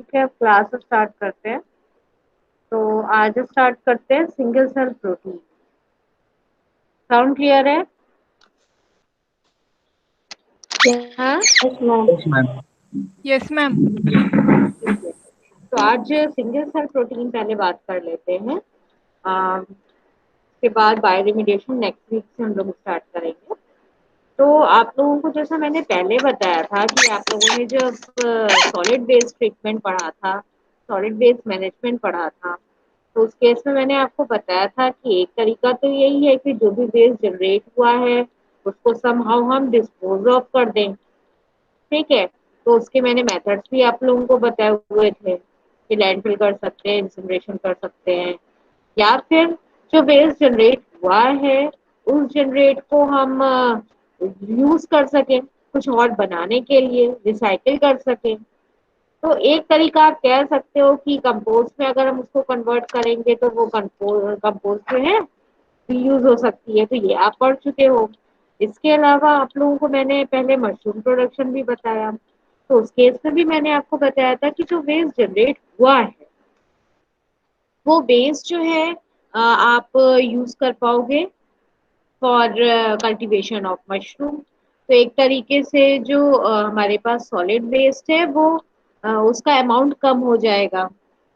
ठीक है, class start करते हैं। तो आज स्टार्ट करते हैं single cell protein. Sound clear है? हाँ, yes ma'am. Yes ma'am. Yes ma'am. ठीक है। तो आज सिंगल सेल प्रोटीन पहले बात कर लेते हैं। उसके बाद बायोरिमिडिएशन नेक्स्ट वीक से हम लोग स्टार्ट करेंगे। तो आप लोगों को जैसा मैंने पहले बताया था कि आप लोगों ने जब सॉलिड बेस ट्रीटमेंट पढ़ा था, सॉलिड बेस मैनेजमेंट पढ़ा था, तो उस केस में मैंने आपको बताया था कि एक तरीका तो यही है कि जो भी वेस्ट जनरेट हुआ है उसको समहाउ हम डिस्पोज ऑफ कर दें। ठीक है, तो उसके मैंने मेथड्स भी आप लोगों को बताए हुए थे कि लैंडफिल कर सकते हैं, इंसिनरेशन कर सकते हैं, या फिर जो वेस्ट जनरेट हुआ है उस जनरेट को हम यूज कर सकें कुछ और बनाने के लिए, रिसाइकिल कर सकें। तो एक तरीका आप कह सकते हो कि कंपोस्ट में अगर हम उसको कन्वर्ट करेंगे तो वो कंपोस्ट जो है यूज हो सकती है। तो ये आप पढ़ चुके हो। इसके अलावा आप लोगों को मैंने पहले मशरूम प्रोडक्शन भी बताया। तो उस केस में भी मैंने आपको बताया था कि जो वेस्ट जनरेट हुआ है वो वेस्ट जो है आप यूज कर पाओगे फॉर कल्टीवेशन ऑफ मशरूम। तो एक तरीके से जो हमारे पास सॉलिड वेस्ट है वो उसका अमाउंट कम हो जाएगा,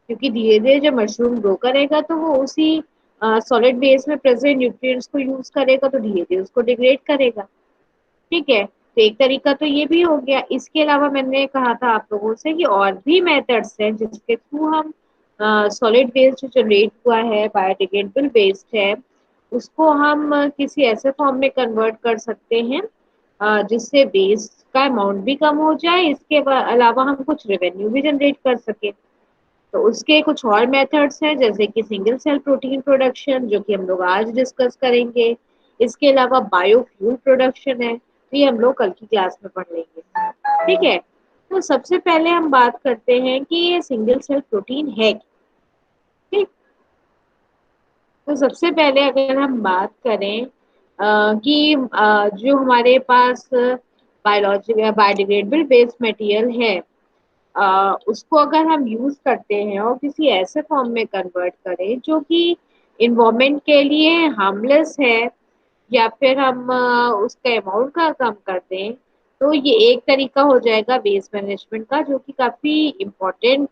क्योंकि धीरे धीरे जब मशरूम ग्रो करेगा तो वो उसी सॉलिड वेस्ट में प्रेजेंट न्यूट्रिएंट्स को यूज करेगा, तो धीरे धीरे उसको डिग्रेड करेगा। ठीक है, तो एक तरीका तो ये भी हो गया। इसके अलावा मैंने कहा था आप लोगों से कि और भी मेथड्स हैं जिसके थ्रू हम सॉलिड वेस्ट जो जनरेट हुआ है, बायोडिग्रेडेबल वेस्ट है, उसको हम किसी ऐसे फॉर्म में कन्वर्ट कर सकते हैं जिससे वेस्ट का अमाउंट भी कम हो जाए, इसके अलावा हम कुछ रेवेन्यू भी जनरेट कर सके। तो उसके कुछ और मेथड्स हैं जैसे कि सिंगल सेल प्रोटीन प्रोडक्शन, जो कि हम लोग आज डिस्कस करेंगे। इसके अलावा बायोफ्यूल प्रोडक्शन है, तो ये हम लोग कल की क्लास में पढ़ लेंगे। ठीक है, तो सबसे पहले हम बात करते हैं कि ये सिंगल सेल प्रोटीन है क्या। ठीक, तो सबसे पहले अगर हम बात करें कि जो हमारे पास बायोडिग्रेडेबल वेस्ट मटेरियल है, उसको अगर हम यूज करते हैं और किसी ऐसे फॉर्म में कन्वर्ट करें जो कि इन्वायरमेंट के लिए हार्मलेस है, या फिर हम उसका अमाउंट का कम कर दें, तो ये एक तरीका हो जाएगा वेस्ट मैनेजमेंट का, जो कि काफी इम्पोर्टेंट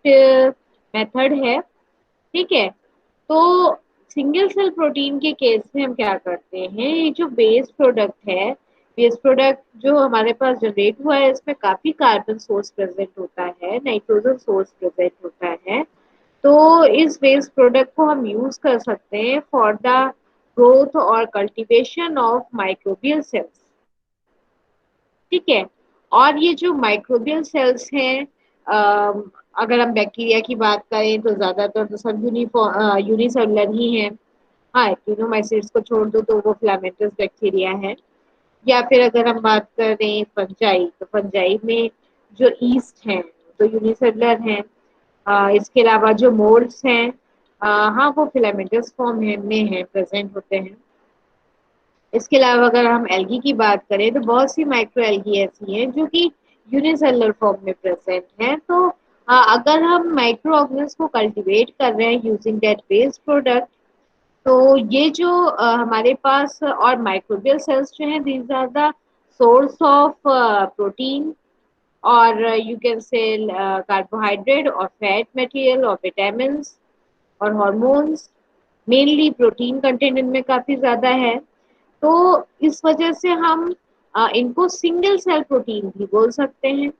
मेथड है। ठीक है, तो सिंगल सेल प्रोटीन के केस में हम क्या करते हैं, ये जो वेस्ट प्रोडक्ट है, वेस्ट प्रोडक्ट जो हमारे पास जनरेट हुआ है इसमें काफी कार्बन सोर्स प्रेजेंट होता है, नाइट्रोजन सोर्स प्रेजेंट होता है। तो इस वेस्ट प्रोडक्ट को हम यूज कर सकते हैं फॉर द ग्रोथ और कल्टीवेशन ऑफ माइक्रोबियल सेल्स। ठीक है, और ये जो माइक्रोबियल सेल्स हैं, अगर हम बैक्टीरिया की बात करें तो ज्यादातर तो सब यूनिसेलुलर ही हैं। हाँ, एक्टिनोमाइसीट्स को छोड़ दो तो वो फिलामेंटस बैक्टीरिया है। या फिर अगर हम बात करें फंजाई, तो फंजाई में जो ईस्ट हैं तो यूनिसेलुलर हैं। इसके अलावा जो मोल्ड्स हैं, हाँ वो फिलामेंटस फॉर्म है में है, प्रेजेंट होते हैं। इसके अलावा अगर हम एल्गी की बात करें तो बहुत सी माइक्रो एल्गी ऐसी हैं जो कि यूनिसेलुलर फॉर्म में प्रेजेंट हैं। तो अगर हम माइक्रो ऑर्गेनिल्स को कल्टीवेट कर रहे हैं यूजिंग दैट वेस्ट प्रोडक्ट, तो ये जो हमारे पास और माइक्रोबियल सेल्स जो हैं, these are the source of protein, और यू कैन से कार्बोहाइड्रेट और फैट मटेरियल और विटामिन और हॉर्मोन्स। मेनली प्रोटीन कंटेंट इनमें काफी ज्यादा है। तो इस वजह से हम इनको सिंगल सेल प्रोटीन भी बोल सकते हैं।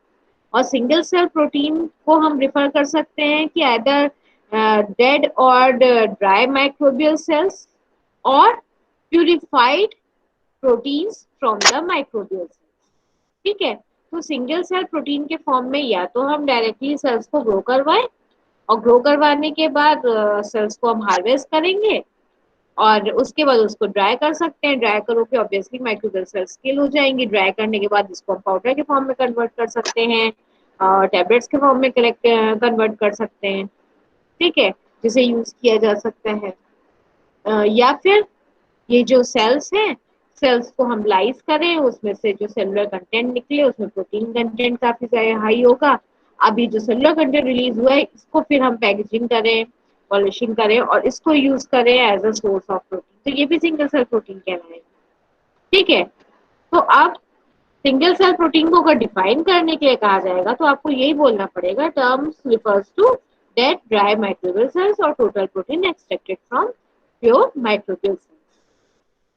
और सिंगल सेल प्रोटीन को हम रिफर कर सकते हैं कि आइदर डेड और ड्राई माइक्रोबियल सेल्स और purified proteins from the microbial cells. ठीक है, तो सिंगल सेल प्रोटीन के फॉर्म में या तो हम डायरेक्टली सेल्स को ग्रो करवाएं, और ग्रो करवाने के बाद सेल्स को हम हार्वेस्ट करेंगे और उसके बाद उसको ड्राई कर सकते हैं। ड्राई करो के ऑब्वियसली माइक्रोबियल सेल्स किल हो जाएंगी। ड्राई करने के बाद इसको हम पाउडर के फॉर्म में कन्वर्ट कर सकते हैं, टैबलेट्स के फॉर्म में कलेक्ट कन्वर्ट कर सकते हैं। ठीक है, जिसे यूज किया जा सकता है। या फिर ये जो सेल्स हैं, सेल्स को हम लाइज करें, उसमें से जो सेलुलर कंटेंट निकले उसमें प्रोटीन कंटेंट काफी ज्यादा हाई होगा। अभी जो सेलुलर कंटेंट रिलीज हुआ है इसको फिर हम पैकेजिंग करें, पॉलिशिंग करें और इसको यूज करें as a source of protein, तो ये भी सिंगल सेल प्रोटीन कहलाएगा। ठीक है, तो अब सिंगल सेल प्रोटीन को अगर डिफाइन करने के लिए कहा जाएगा तो आपको यही बोलना पड़ेगा, terms refers to dead dry microbial cells और total protein extracted from pure microbial cells.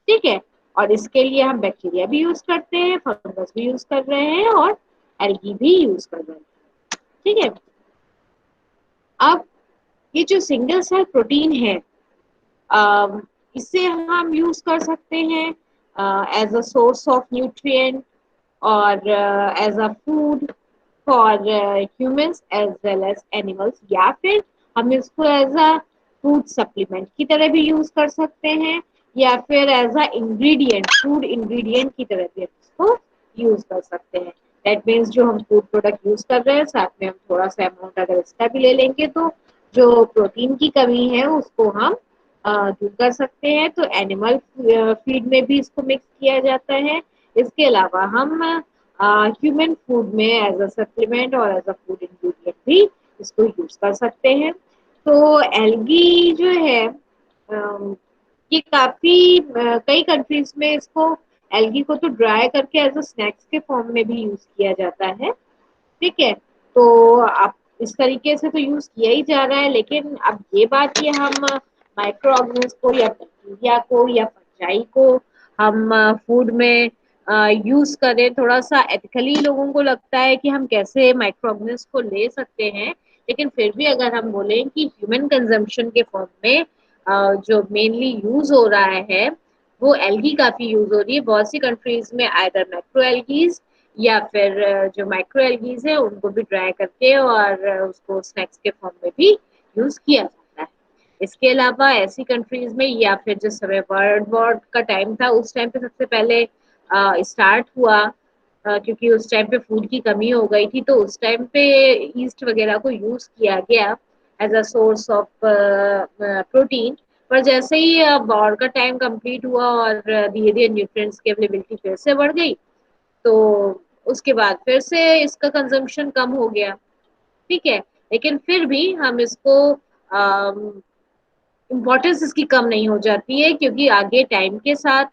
ठीक है, और इसके लिए हम बैक्टीरिया भी यूज करते हैं, फंगस भी यूज कर रहे हैं और एल्गी भी यूज कर रहे हैं। ठीक है, अब ये जो सिंगल सेल प्रोटीन है, अम, इसे हम यूज कर सकते हैं as a source of nutrient और as a food for humans as well as animals, या फिर हम इसको एज अ फूड सप्लीमेंट की तरह भी यूज कर सकते हैं, या फिर as a ingredient, food ingredient की तरह भी हम इसको यूज कर सकते हैं। दैट मीन्स जो हम फूड प्रोडक्ट यूज कर रहे हैं साथ में हम थोड़ा सा अमाउंट अगर इसका भी ले लेंगे तो जो प्रोटीन की कमी है उसको हम दूर कर सकते हैं। तो एनिमल फीड में भी इसको मिक्स किया जाता है। इसके अलावा हम ह्यूमन फूड में एज अ सप्लीमेंट और एज अ फूड इंग्रेडिएंट भी इसको यूज कर सकते हैं। तो एल्गी जो है ये काफी कई कंट्रीज में इसको एल्गी को तो ड्राई करके एज अ स्नैक्स के फॉर्म में भी यूज किया जाता है। ठीक है, तो आप इस तरीके से तो यूज किया ही जा रहा है, लेकिन अब ये बात कि हम माइक्रो ऑर्गेनिज को या बैक्टीरिया को या फंजाई को हम फूड में यूज करें, थोड़ा सा एथिकली लोगों को लगता है कि हम कैसे माइक्रो ऑर्गेनिज को ले सकते हैं। लेकिन फिर भी अगर हम बोलें कि ह्यूमन कंजम्पशन के फॉर्म में जो मेनली यूज हो रहा है वो एल्गी काफी यूज हो रही है बहुत सी कंट्रीज में, आइदर मैक्रो एल्गीज या फिर जो माइक्रो एल्गीज है उनको भी ड्राई करके और उसको स्नैक्स के फॉर्म में भी यूज किया जाता है। इसके अलावा ऐसी कंट्रीज में या फिर जिस समय वर्ल्ड वॉर का टाइम था उस टाइम पे सबसे पहले स्टार्ट हुआ, क्योंकि उस टाइम पे फूड की कमी हो गई थी, तो उस टाइम पे ईस्ट वगैरह को यूज किया गया as a source of protein. पर जैसे ही वॉर का टाइम कंप्लीट हुआ और धीरे धीरे न्यूट्रिएंट्स की अवेलेबिलिटी फिर से बढ़ गई, तो उसके बाद फिर से इसका कंजम्पशन कम हो गया। ठीक है, लेकिन फिर भी हम इसको इम्पोर्टेंस इसकी कम नहीं हो जाती है, क्योंकि आगे टाइम के साथ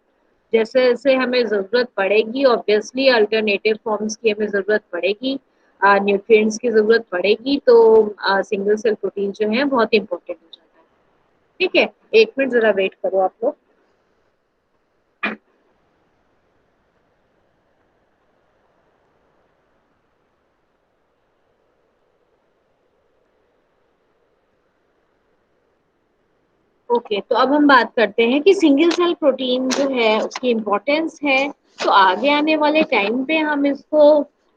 जैसे जैसे हमें ज़रूरत पड़ेगी, ऑब्वियसली अल्टरनेटिव फॉर्म्स की हमें ज़रूरत पड़ेगी, न्यूट्रिएंट्स की ज़रूरत पड़ेगी, तो सिंगल सेल प्रोटीन जो है बहुत इंपॉर्टेंट हो जाता है। ठीक है, एक मिनट ज़रा वेट करो आप लोग। ओके, तो अब हम बात करते हैं कि सिंगल सेल प्रोटीन जो है उसकी इम्पोर्टेंस है। तो आगे आने वाले टाइम पे हम इसको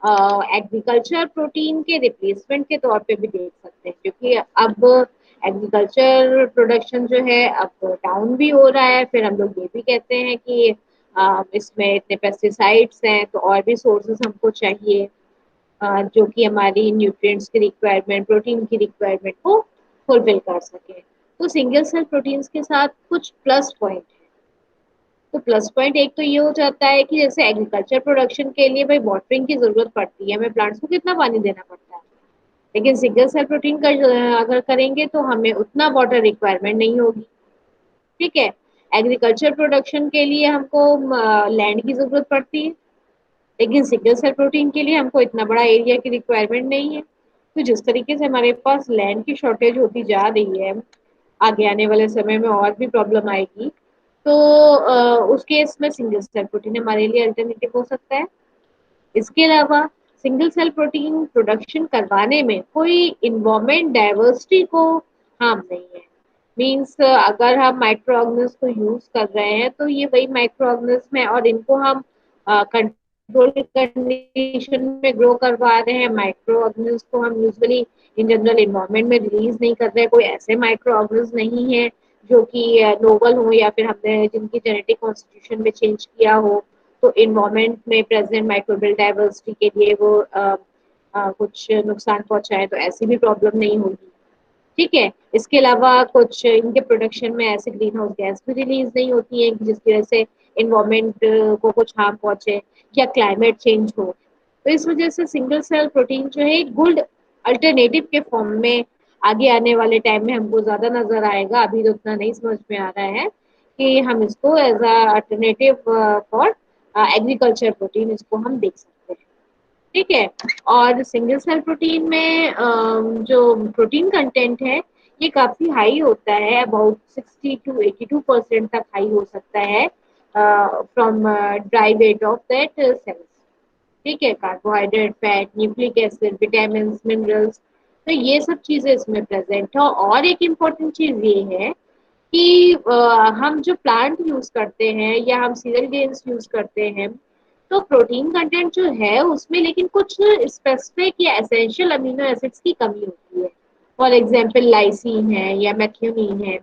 एग्रीकल्चर प्रोटीन के रिप्लेसमेंट के तौर पे भी देख सकते हैं, क्योंकि अब एग्रीकल्चर प्रोडक्शन जो है अब डाउन भी हो रहा है। फिर हम लोग ये भी कहते हैं कि इसमें इतने पेस्टिसाइड्स हैं, तो और भी सोर्सेस हमको चाहिए जो कि हमारी न्यूट्रिएंट्स की रिक्वायरमेंट, प्रोटीन की रिक्वायरमेंट को फुलफिल कर सके। तो सिंगल सेल प्रोटीन्स के साथ कुछ प्लस पॉइंट है। तो प्लस पॉइंट एक तो ये हो जाता है कि जैसे एग्रीकल्चर प्रोडक्शन के लिए भाई वाटरिंग की जरूरत पड़ती है, हमें प्लांट्स को कितना पानी देना पड़ता है। लेकिन सिंगल सेल प्रोटीन का अगर करेंगे तो हमें उतना वाटर रिक्वायरमेंट नहीं होगी। ठीक है, एग्रीकल्चर प्रोडक्शन के लिए हमको लैंड की जरूरत पड़ती है, लेकिन सिंगल सेल प्रोटीन के लिए हमको इतना बड़ा एरिया की रिक्वायरमेंट नहीं है। तो जिस तरीके से हमारे पास लैंड की शॉर्टेज होती जा रही है, आगे आने वाले समय में और भी प्रॉब्लम आएगी, तो उस केस में सिंगल सेल प्रोटीन हमारे लिए अल्टरनेटिव हो सकता है। इसके अलावा सिंगल सेल प्रोटीन प्रोडक्शन करवाने में कोई इन्वायरमेंट डाइवर्सिटी को हार्म नहीं है। मीन्स अगर हम माइक्रो ऑर्गेनिज्म को यूज कर रहे हैं तो ये वही माइक्रो ऑर्गेनिज्म है और इनको हम कंट्रोल कंडीशन में ग्रो करवा रहे हैं। माइक्रो ऑर्गेनिज्म को हम यूजुअली इन जनरल इन्वायरमेंट में रिलीज नहीं कर रहे हैं। कोई ऐसे माइक्रो ऑर्गेनिज्म नहीं है जो कि नोवल हो या फिर हमने जिनकी जेनेटिक कॉन्स्टिट्यूशन में चेंज किया हो, तो इन्वायरमेंट में प्रेजेंट माइक्रोबियल डाइवर्सिटी के लिए वो कुछ नुकसान पहुंचाए, तो ऐसी भी प्रॉब्लम नहीं होगी। ठीक है, इसके अलावा कुछ इनके प्रोडक्शन में ऐसे ग्रीन हाउस गैस भी रिलीज नहीं होती है जिसकी वजह से इन्वायरमेंट को कुछ हार्म पहुंचे या क्लाइमेट चेंज हो। तो इस वजह से सिंगल सेल प्रोटीन जो है गुड अल्टरनेटिव के फॉर्म में आगे आने वाले टाइम में हमको ज्यादा नजर आएगा। अभी तो उतना नहीं समझ में आ रहा है कि हम इसको as alternative for agriculture protein इसको हम देख सकते हैं। ठीक है। और सिंगल सेल प्रोटीन में जो प्रोटीन कंटेंट है ये काफी हाई होता है, अबाउट 60 to 82% तक हाई हो सकता है from dry weight of that cells. ठीक है। Carbohydrate, fat, nucleic acid, vitamin, minerals, तो ये सब चीजें इसमें प्रेजेंट है। और एक इम्पोर्टेंट चीज ये है कि हम जो प्लांट यूज करते हैं या हम सीरियल ग्रेन्स यूज करते हैं तो प्रोटीन कंटेंट जो है उसमें लेकिन कुछ स्पेसिफिक या एसेंशियल अमीनो एसिड्स की कमी होती है। फॉर एग्जांपल लाइसिन है या मैथ्योनिन है।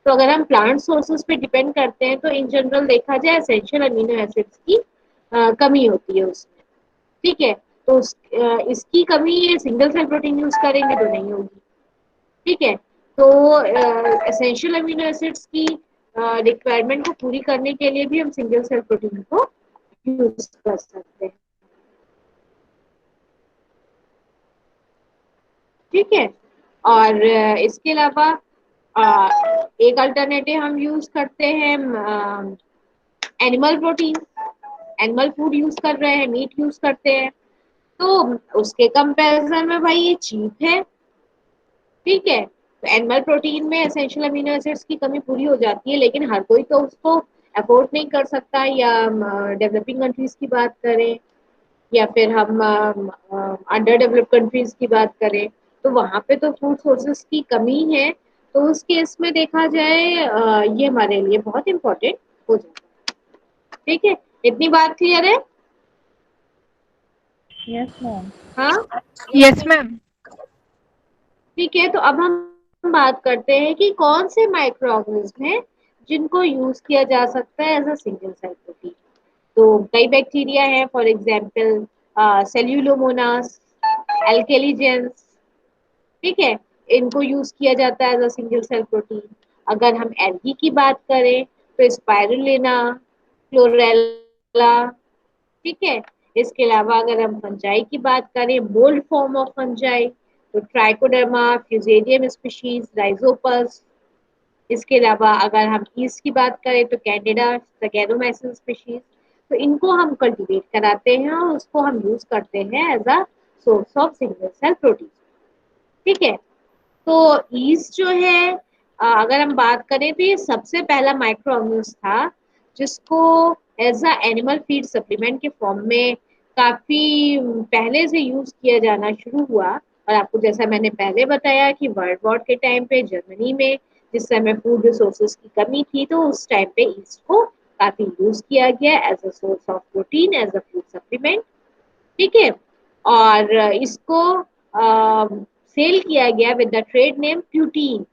तो अगर हम प्लांट सोर्सेज पे डिपेंड करते हैं तो इन जनरल देखा जाए एसेंशियल अमीनो एसिड्स की कमी होती है उसमें। ठीक है। तो इसकी कमी ये सिंगल सेल प्रोटीन यूज करेंगे तो नहीं होगी। ठीक है। तो एसेंशियल अमीनो एसिड्स की रिक्वायरमेंट को पूरी करने के लिए भी हम सिंगल सेल प्रोटीन को यूज कर सकते हैं। ठीक है। और इसके अलावा एक अल्टरनेटिव हम यूज करते हैं animal protein. Animal food use कर रहे हैं, मीट यूज करते हैं, तो उसके कंपैरिजन में भाई ये चीप है। ठीक है। तो एनिमल प्रोटीन में एसेंशियल अमीनो एसिड्स की कमी पूरी हो जाती है, लेकिन हर कोई तो उसको अफोर्ड नहीं कर सकता। या डेवलपिंग कंट्रीज की बात करें या फिर हम अंडर डेवलप्ड कंट्रीज की बात करें तो वहां पे तो फूड सोर्सेस की कमी है। तो उस केस में देखा जाए ये हमारे लिए बहुत इंपॉर्टेंट हो जाता है। ठीक है। इतनी बात क्लियर है? Yes ma'am. हाँ। Yes ma'am. ठीक है। तो अब हम बात करते हैं कि कौन से माइक्रो ऑर्गेनिज्म हैं जिनको यूज किया जा सकता है as a single cell protein. तो कई बैक्टीरिया हैं, फॉर एग्जांपल सेल्यूलोमोनास, एल्केलीजेंस। ठीक है। इनको यूज किया जाता है as a single cell protein. अगर हम एल्गी की बात करें तो स्पाइरुलिना, क्लोरेला। ठीक है। इसके अलावा अगर हम फंजाई की बात करें, बोल्ड फॉर्म ऑफ फंजाई, तो ट्राइकोडर्मा, फ्यूजेरियम स्पीशीज, राइजोपस। इसके अलावा अगर हम ईस्ट की बात करें तो कैंडिडा, सगैरोमाइसिन स्पीशीज। तो इनको हम कल्टीवेट कराते हैं और उसको हम यूज करते हैं as a source of single cell protein. ठीक है। तो ईस्ट जो है अगर हम बात करें तो ये सबसे पहला माइक्रो ऑर्गेनिज्म था जिसको as a animal feed supplement के फॉर्म में काफी पहले से यूज किया जाना शुरू हुआ। और आपको जैसा मैंने पहले बताया कि वर्ल्ड वॉर के टाइम पे जर्मनी में जिस समय फूड रिसोर्सेज की कमी थी तो उस टाइम पे ईस्ट को काफी यूज किया गया as a source of protein, as a food supplement. ठीक है। और इसको सेल किया गया with the trade name Pruteen.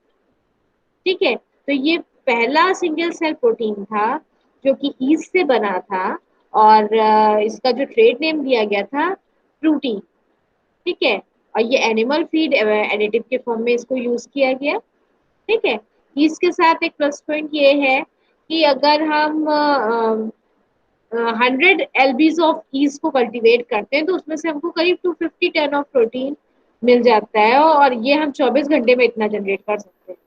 ठीक है। तो ये पहला सिंगल सेल प्रोटीन था जो कि ईस्ट से बना था। और इसका जो ट्रेड नेम दिया गया था प्रूटीन। ठीक है। और ये एनिमल फीड एडिटिव के फॉर्म में इसको यूज किया गया। ठीक है। इसके साथ एक प्लस पॉइंट ये है कि अगर हम 100 LBs ऑफ ईस्ट को कल्टीवेट करते हैं तो उसमें से हमको करीब 250 टन ऑफ प्रोटीन मिल जाता है और ये हम 24 घंटे में इतना जनरेट कर सकते हैं।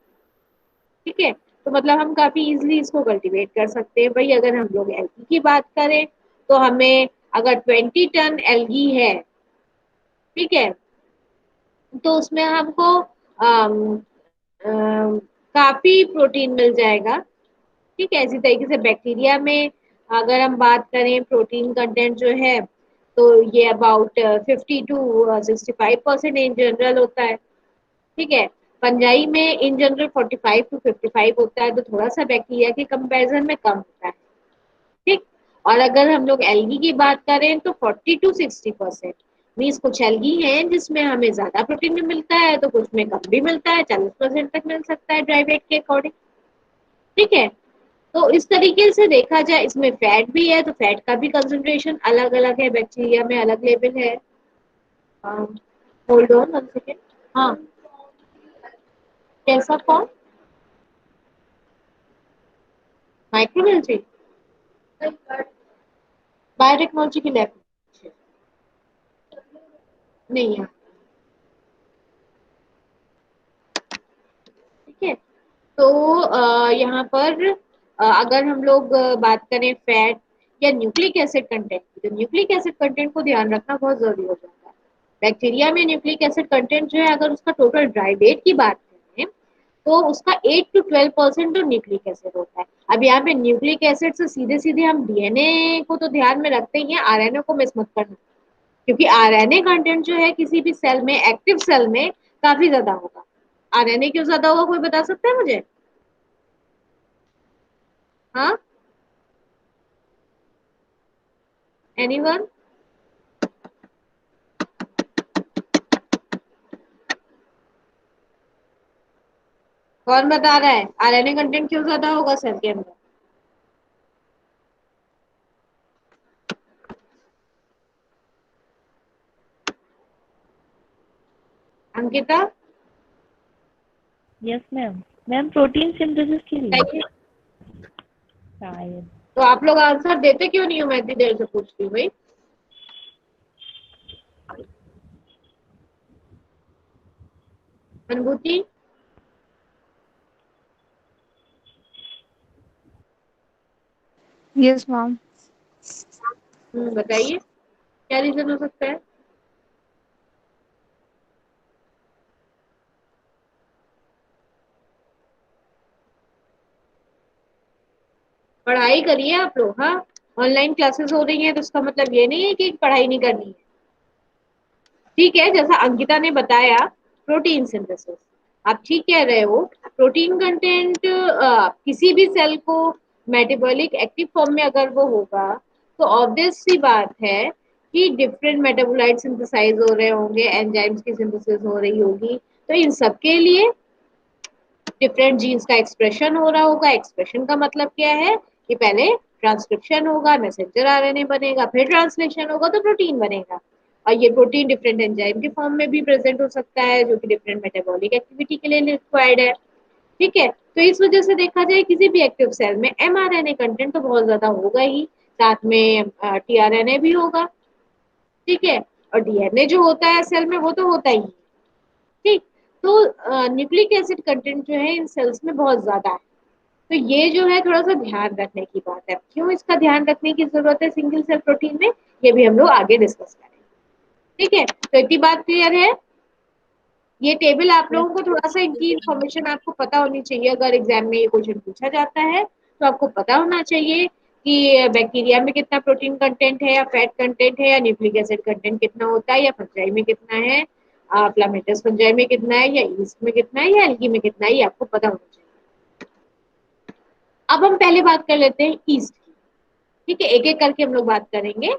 ठीक है। तो मतलब हम काफी इजिली इसको कल्टीवेट कर सकते हैं। भाई अगर हम लोग एल्गी की बात करें तो हमें अगर 20 टन एल्गी है, ठीक है, तो उसमें हमको काफी प्रोटीन मिल जाएगा। ठीक है। इसी तरीके से बैक्टीरिया में अगर हम बात करें प्रोटीन कंटेंट जो है तो ये अबाउट 50 to 65% इन जनरल होता है। ठीक है। फंजाई में इन जनरल 45 to 55 होता है, तो थोड़ा सा बैक्टीरिया के कंपैरिजन में कम होता है। ठीक। और अगर हम लोग एल्गी की बात करें तो 40 to 60%। मीन्स कुछ एल्गी हैं जिसमें हमें ज्यादा प्रोटीन भी मिलता है तो कुछ में कम भी मिलता है, 40% तक मिल सकता है ड्राई वेट के अकॉर्डिंग। ठीक है। तो इस तरीके से देखा जाए इसमें फैट भी है तो फैट का भी कंसंट्रेशन अलग अलग है, बैक्टीरिया में अलग लेवल है। Hold on 1 second. हाँ। कैसा फॉर्म? माइक्रोबियोलॉजी, बायोटेक्नोलॉजी की लैब नहीं है। है। तो यहाँ पर अगर हम लोग बात करें फैट या न्यूक्लिक एसिड कंटेंट की, तो न्यूक्लिक एसिड कंटेंट को ध्यान रखना बहुत जरूरी हो जाता है। बैक्टीरिया में न्यूक्लिक एसिड कंटेंट जो है, अगर उसका टोटल ड्राई वेट की बात करें तो उसका 8 to 12% तो न्यूक्लिक एसिड होता है। अब यहाँ पे न्यूक्लिक एसिड से सीधे सीधे हम डीएनए को तो ध्यान में रखते ही हैं, आरएनए को मिस मत करना, क्योंकि आरएनए कंटेंट जो है किसी भी सेल में, एक्टिव सेल में काफी ज्यादा होगा। आरएनए क्यों ज्यादा होगा, कोई बता सकता है मुझे? हाँ, एनीवन? कौन बता रहा है आरएनए कंटेंट क्यों ज्यादा होगा सेल के अंदर? Ankita? Yes ma'am. Ma'am protein synthesis के लिए बताइए। शायद। तो आप लोग आंसर देते क्यों नहीं हो? मैं इतनी देर से पूछती हूँ भाई। अनुभूति? Yes ma'am. बताइए क्या रीजन हो सकता है? पढ़ाई करिए आप लोग। हाँ, ऑनलाइन क्लासेस हो रही हैं तो इसका मतलब ये नहीं है कि पढ़ाई नहीं करनी है। ठीक है, जैसा अंकिता ने बताया, प्रोटीन सिंथेसिस, आप ठीक कह रहे हो। प्रोटीन कंटेंट किसी भी सेल को मेटाबॉलिक एक्टिव फॉर्म में अगर वो होगा, तो ऑब्वियस सी बात है कि डिफरेंट मेटाबोलाइट सिंथेसाइज हो रहे होंगे, एंजाइम्स की सिंथेसिस हो रही होगी, तो इन सब के लिए डिफरेंट जीन्स का एक्सप्रेशन हो रहा होगा। एक्सप्रेशन का मतलब क्या है कि पहले ट्रांसक्रिप्शन होगा, मैसेंजर आरएनए बनेगा, फिर ट्रांसलेशन होगा तो प्रोटीन बनेगा। और ये प्रोटीन डिफरेंट एंजाइम के फॉर्म में भी प्रेजेंट हो सकता है, जो कि डिफरेंट मेटाबॉलिक एक्टिविटी के लिए रिक्वायर्ड है। ठीक है, तो इस वजह से देखा जाए किसी भी एक्टिव सेल में एमआरएनए कंटेंट तो बहुत ज्यादा होगा ही, साथ में टीआरएनए भी होगा। ठीक है, और डीएनए जो होता है सेल में वो तो होता ही है। ठीक, तो न्यूक्लिक एसिड कंटेंट जो है इन सेल्स में बहुत ज्यादा है। तो ये जो है थोड़ा सा ध्यान रखने की बात है। क्यों इसका ध्यान रखने की जरूरत है सिंगल सेल प्रोटीन में, ये भी हम लोग आगे डिस्कस करेंगे। ठीक है, तो इतनी बात क्लियर है। ये टेबल आप यस। लोगों को थोड़ा सा इनकी इंफॉर्मेशन आपको पता होनी चाहिए। अगर एग्जाम में ये क्वेश्चन पूछा जाता है तो आपको पता होना चाहिए कि बैक्टीरिया में कितना प्रोटीन कंटेंट है, या फैट कंटेंट है, या न्यूक्लिक एसिड कंटेंट कितना होता है, या फंजाई में कितना है, प्लामेटस फंजाई में कितना है, या ईस्ट में कितना है, या एल्गी में कितना है, ये आपको पता होना चाहिए। अब हम पहले बात कर लेते हैं ईस्ट की। ठीक है, एक एक करके हम लोग बात करेंगे।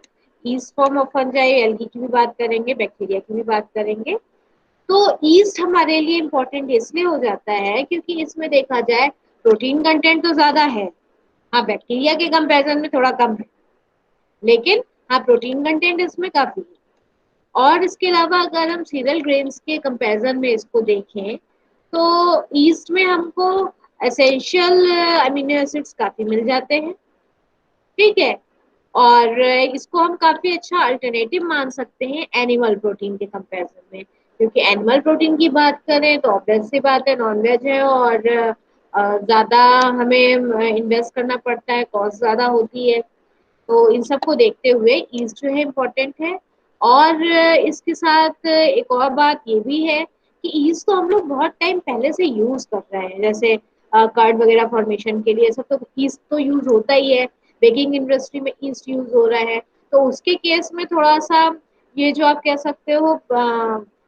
East form of fungi, algae की भी बात करेंगे, बैक्टीरिया की भी बात करेंगे। तो ईस्ट हमारे लिए इम्पोर्टेंट इसलिए हो जाता है क्योंकि इसमें देखा जाए प्रोटीन कंटेंट तो ज्यादा है। हाँ, बैक्टीरिया के कंपैरिजन में थोड़ा कम है, लेकिन हाँ प्रोटीन कंटेंट इसमें काफी है। और इसके अलावा अगर हम सीरियल ग्रेन्स के कंपैरिजन में इसको देखें तो ईस्ट में हमको एसेंशियल अमीनो एसिड्स काफी मिल जाते हैं। ठीक है, और इसको हम काफी अच्छा अल्टरनेटिव मान सकते हैं एनिमल प्रोटीन के कंपैरिजन में, क्योंकि एनिमल प्रोटीन की बात करें तो ऑब्वियस सी बात है नॉन वेज है, और ज्यादा हमें इन्वेस्ट करना पड़ता है, कॉस्ट ज्यादा होती है। तो इन सबको देखते हुए ईस्ट जो है इम्पोर्टेंट है। और इसके साथ एक और बात ये भी है कि ईस्ट तो हम लोग बहुत टाइम पहले से यूज कर रहे हैं, जैसे कार्ड वगैरह फॉर्मेशन के लिए सब तो ईस्ट तो यूज होता ही है। बेकिंग इंडस्ट्री में ईस्ट यूज हो रहा है, तो उसके केस में थोड़ा सा ये जो आप कह सकते हो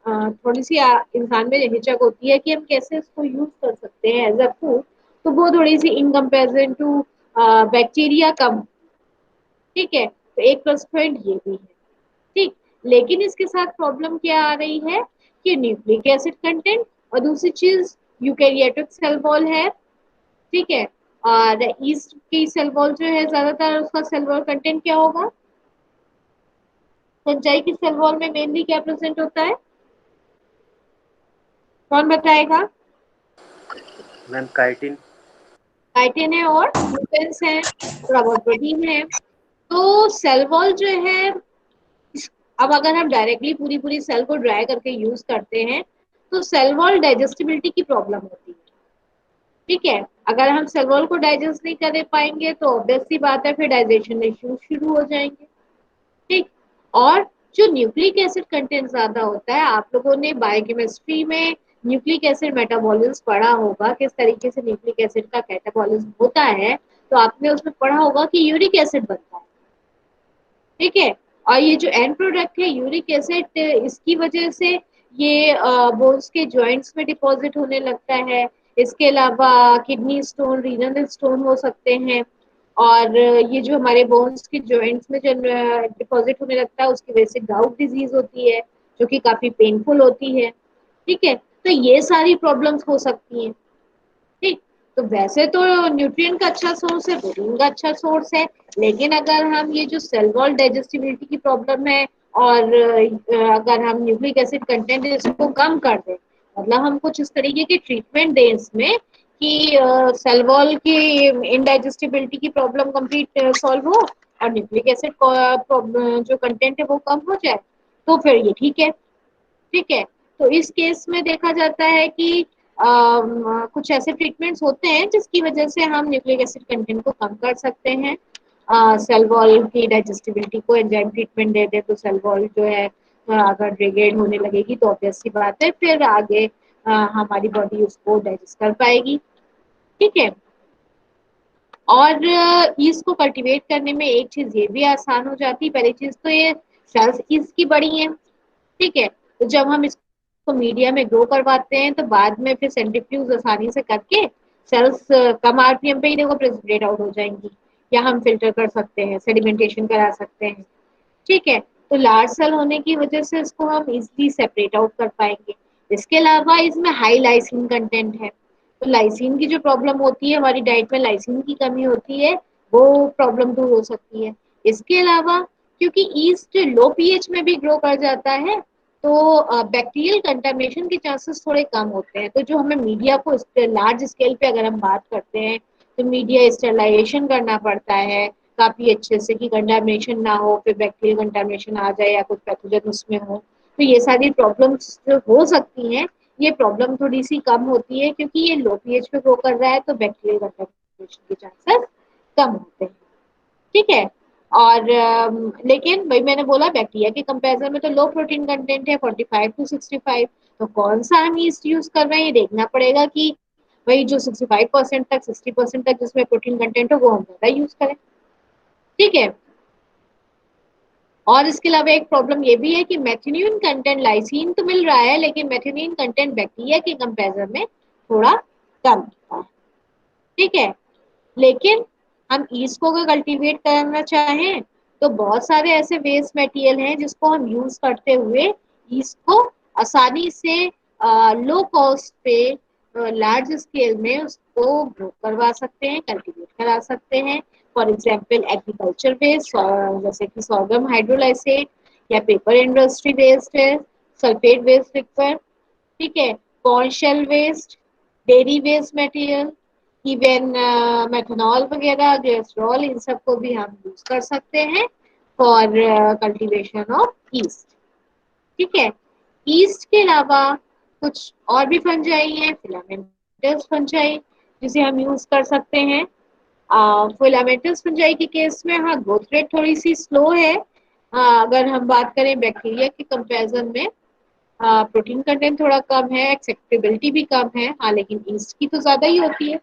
थोड़ी सी इंसान में हिचक होती है कि हम कैसे इसको यूज कर सकते हैं एज अ फूड। तो वो थोड़ी सी इन कंपेरिजन टू बैक्टीरिया कम। ठीक है, तो एक प्लस पॉइंट ये भी है। ठीक, लेकिन इसके साथ प्रॉब्लम क्या आ रही है कि न्यूक्लिक एसिड कंटेंट, और दूसरी चीज यूकेरियोटिक सेल वॉल है। ठीक है, और ईस्ट की सेल वॉल जो है ज्यादातर उसका सेल वॉल कंटेंट क्या होगा? फंजाई की सेल वॉल में मेनली क्या प्रेजेंट होता है, कौन बताएगा? Ma'am chitin. काइटिन है और ग्लूटेन्स है, थोड़ा बहुत प्रोटीन है। तो सेल वॉल जो है, अब अगर हम डायरेक्टली पूरी पूरी सेल को ड्राई करके यूज करते हैं तो सेल वॉल डाइजेस्टिबिलिटी की प्रॉब्लम होती है। ठीक है। अगर हम सेल को डाइजेस्ट नहीं कर पाएंगे तो ऑब्वियस सी बात है फिर डाइजेशन इश्यूज शुरू हो जाएंगे। ठीक। और जो न्यूक्लिक एसिड कंटेंट ज्यादा होता है, आप लोगों ने बायोकेमिस्ट्री में न्यूक्लिक एसिड मेटाबॉलिज्म पढ़ा होगा, किस तरीके से न्यूक्लिक एसिड का कैटाबॉलिज्म होता है, तो आपने उसमें पढ़ा होगा कि यूरिक एसिड बनता है। ठीक है। और ये जो एंड प्रोडक्ट है यूरिक एसिड, इसकी वजह से ये बोन्स के जॉइंट्स में डिपॉजिट होने लगता है। इसके अलावा किडनी स्टोन, रीनल स्टोन हो सकते हैं। और ये जो हमारे बोन्स के जॉइंट्स में जो डिपॉजिट होने लगता है उसकी वजह से गाउट डिजीज होती है, जो कि काफी पेनफुल होती है। ठीक है। तो ये सारी प्रॉब्लम्स हो सकती हैं। ठीक। तो वैसे तो न्यूट्रिएंट का अच्छा सोर्स है, प्रोटीन का अच्छा सोर्स है, लेकिन अगर हम ये जो सेल वॉल डाइजेस्टिबिलिटी की प्रॉब्लम है और अगर हम न्यूक्लिक एसिड कंटेंट इसको कम कर दें, मतलब हम कुछ इस तरीके की ट्रीटमेंट दें इसमें कि सेल वॉल की इनडाइजेस्टिबिलिटी की प्रॉब्लम कंप्लीट सॉल्व हो और न्यूक्लिक एसिड जो कंटेंट है वो कम हो जाए, तो फिर ये ठीक है। ठीक है। तो इस केस में देखा जाता है कि कुछ ऐसे ट्रीटमेंट्स होते हैं जिसकी वजह से हम न्यूक्लिक एसिड कंटेंट को कम कर सकते हैं। सेल वॉल की डाइजेस्टिबिलिटी को एंजाइम ट्रीटमेंट दे दे तो सेल वॉल जो है अगर डिग्रेड होने लगेगी तो ऑब्वियस सी बात है फिर आगे हमारी बॉडी उसको डाइजेस्ट कर पाएगी। ठीक है। और इसको कल्टीवेट करने में एक चीज ये भी आसान हो जाती है। पहली चीज तो ये सेल्स इसकी बड़ी है। ठीक है। तो जब हम इसको मीडिया में ग्रो करवाते हैं तो बाद में फिर सेंट्रीफ्यूज आसानी से करके सेल्स कम आरपीएम पे ही देखो प्रेसिपिटेट आउट हो जाएंगी, या हम फिल्टर कर सकते हैं, सेडिमेंटेशन करा सकते हैं। ठीक है। तो लार्ज सेल होने की वजह से इसको हम इजिली सेपरेट आउट कर पाएंगे। इसके अलावा इसमें हाई लाइसिन कंटेंट है, तो लाइसिन की जो प्रॉब्लम होती है, हमारी डाइट में लाइसिन की कमी होती है, वो प्रॉब्लम दूर हो सकती है। इसके अलावा क्योंकि ईस्ट लो पीएच में भी ग्रो कर जाता है तो बैक्टीरियल कंटामिनेशन के चांसेस थोड़े कम होते हैं। तो जो हमें मीडिया को लार्ज स्केल पे अगर हम बात करते हैं तो मीडिया स्टेरलाइजेशन करना पड़ता है काफी अच्छे से कि कंटामिनेशन ना हो, फिर बैक्टीरियल कंटामिनेशन आ जाए या कुछ पैथोजन उसमें हो, तो ये सारी प्रॉब्लम्स जो हो सकती हैं, ये प्रॉब्लम थोड़ी सी कम होती है क्योंकि ये लो पीएच पे ग्रो कर रहा है तो बैक्टीरियल कंटामिनेशन के चांसेस कम होते हैं। ठीक है। और लेकिन भाई मैंने बोला बैक्टीरिया के कंपैरिजन में तो लो प्रोटीन कंटेंट है 45 to 65, तो कौन सा हम ईस्ट यूज कर रहे हैं ये देखना पड़ेगा कि भाई जो 65% तक 60% तक जिसमें प्रोटीन कंटेंट हो वो हम ज्यादा यूज करें। ठीक है। और इसके अलावा एक प्रॉब्लम ये भी है कि मेथिओनिन कंटेंट, लाइसिन तो मिल रहा है लेकिन मेथिओनिन कंटेंट बैक्टीरिया के कंपैरिजन में थोड़ा कम होता है। ठीक है। लेकिन हम ईस्ट को अगर कल्टीवेट करना चाहें तो बहुत सारे ऐसे वेस्ट मटेरियल हैं जिसको हम यूज करते हुए ईस्ट को आसानी से लो कॉस्ट पे लार्ज स्केल में उसको ग्रो करवा सकते हैं, कल्टीवेट करा सकते हैं। फॉर एग्जाम्पल एग्रीकल्चर वेस्ट जैसे कि सोर्गम हाइड्रोलाइसेट या पेपर इंडस्ट्री वेस्ट है, सल्फेट वेस्ट लिक्विड। ठीक है। Corn shell waste, dairy waste material, even methanol वगैरह, ग्लिसरॉल, इन सबको भी हम यूज कर सकते हैं फॉर कल्टीवेशन ऑफ ईस्ट। ठीक है। ईस्ट के अलावा कुछ और भी फंजाई हैं, फिलामेंटस फंजाई, जिसे हम यूज कर सकते हैं। फिलामेंटस फंजाई के केस में हाँ ग्रोथ रेट थोड़ी सी स्लो है, अगर हम बात करें बैक्टीरिया के कंपैरिजन में प्रोटीन कंटेंट थोड़ा कम है, एक्सेप्टेबिलिटी भी कम है, हाँ लेकिन ईस्ट की तो ज्यादा ही होती है।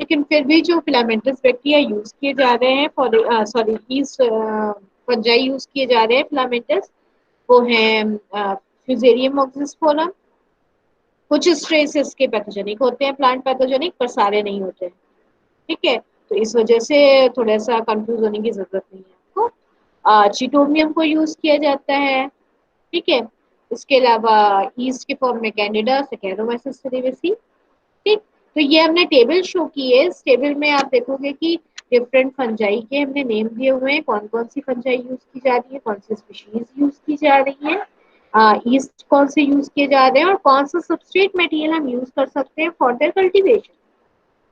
लेकिन फिर भी जो फिलामेंटस बैक्टीरिया यूज किए जा रहे हैं for sorry east fungi use किए जा रहे हैं फिलामेंटस, वो है फ्यूजेरियम ऑक्सिस्फोरम। कुछ स्ट्रेस इसके पैथोजेनिक होते हैं, प्लांट पैथोजेनिक, पर सारे नहीं होते हैं। ठीक है। तो इस वजह से थोड़ा सा कंफ्यूज होने की जरूरत नहीं है आपको। चिटोमियम को यूज किया जाता है। ठीक है। इसके अलावा ईस्ट के फॉर्म में कैंडिडा, सैकेरोमाइसिस सेरेवेसी। ठीक। तो ये हमने टेबल शो की है, इस टेबल में आप देखोगे कि डिफरेंट फंजाई के हमने नेम दिए हुए हैं, कौन कौन सी फंजाई यूज की जा रही है, कौन सी स्पीशीज यूज की जा रही है, ईस्ट कौन से यूज किए जा रहे हैं और कौन सा सबस्ट्रेट मटेरियल हम यूज कर सकते हैं फॉर देयर कल्टीवेशन।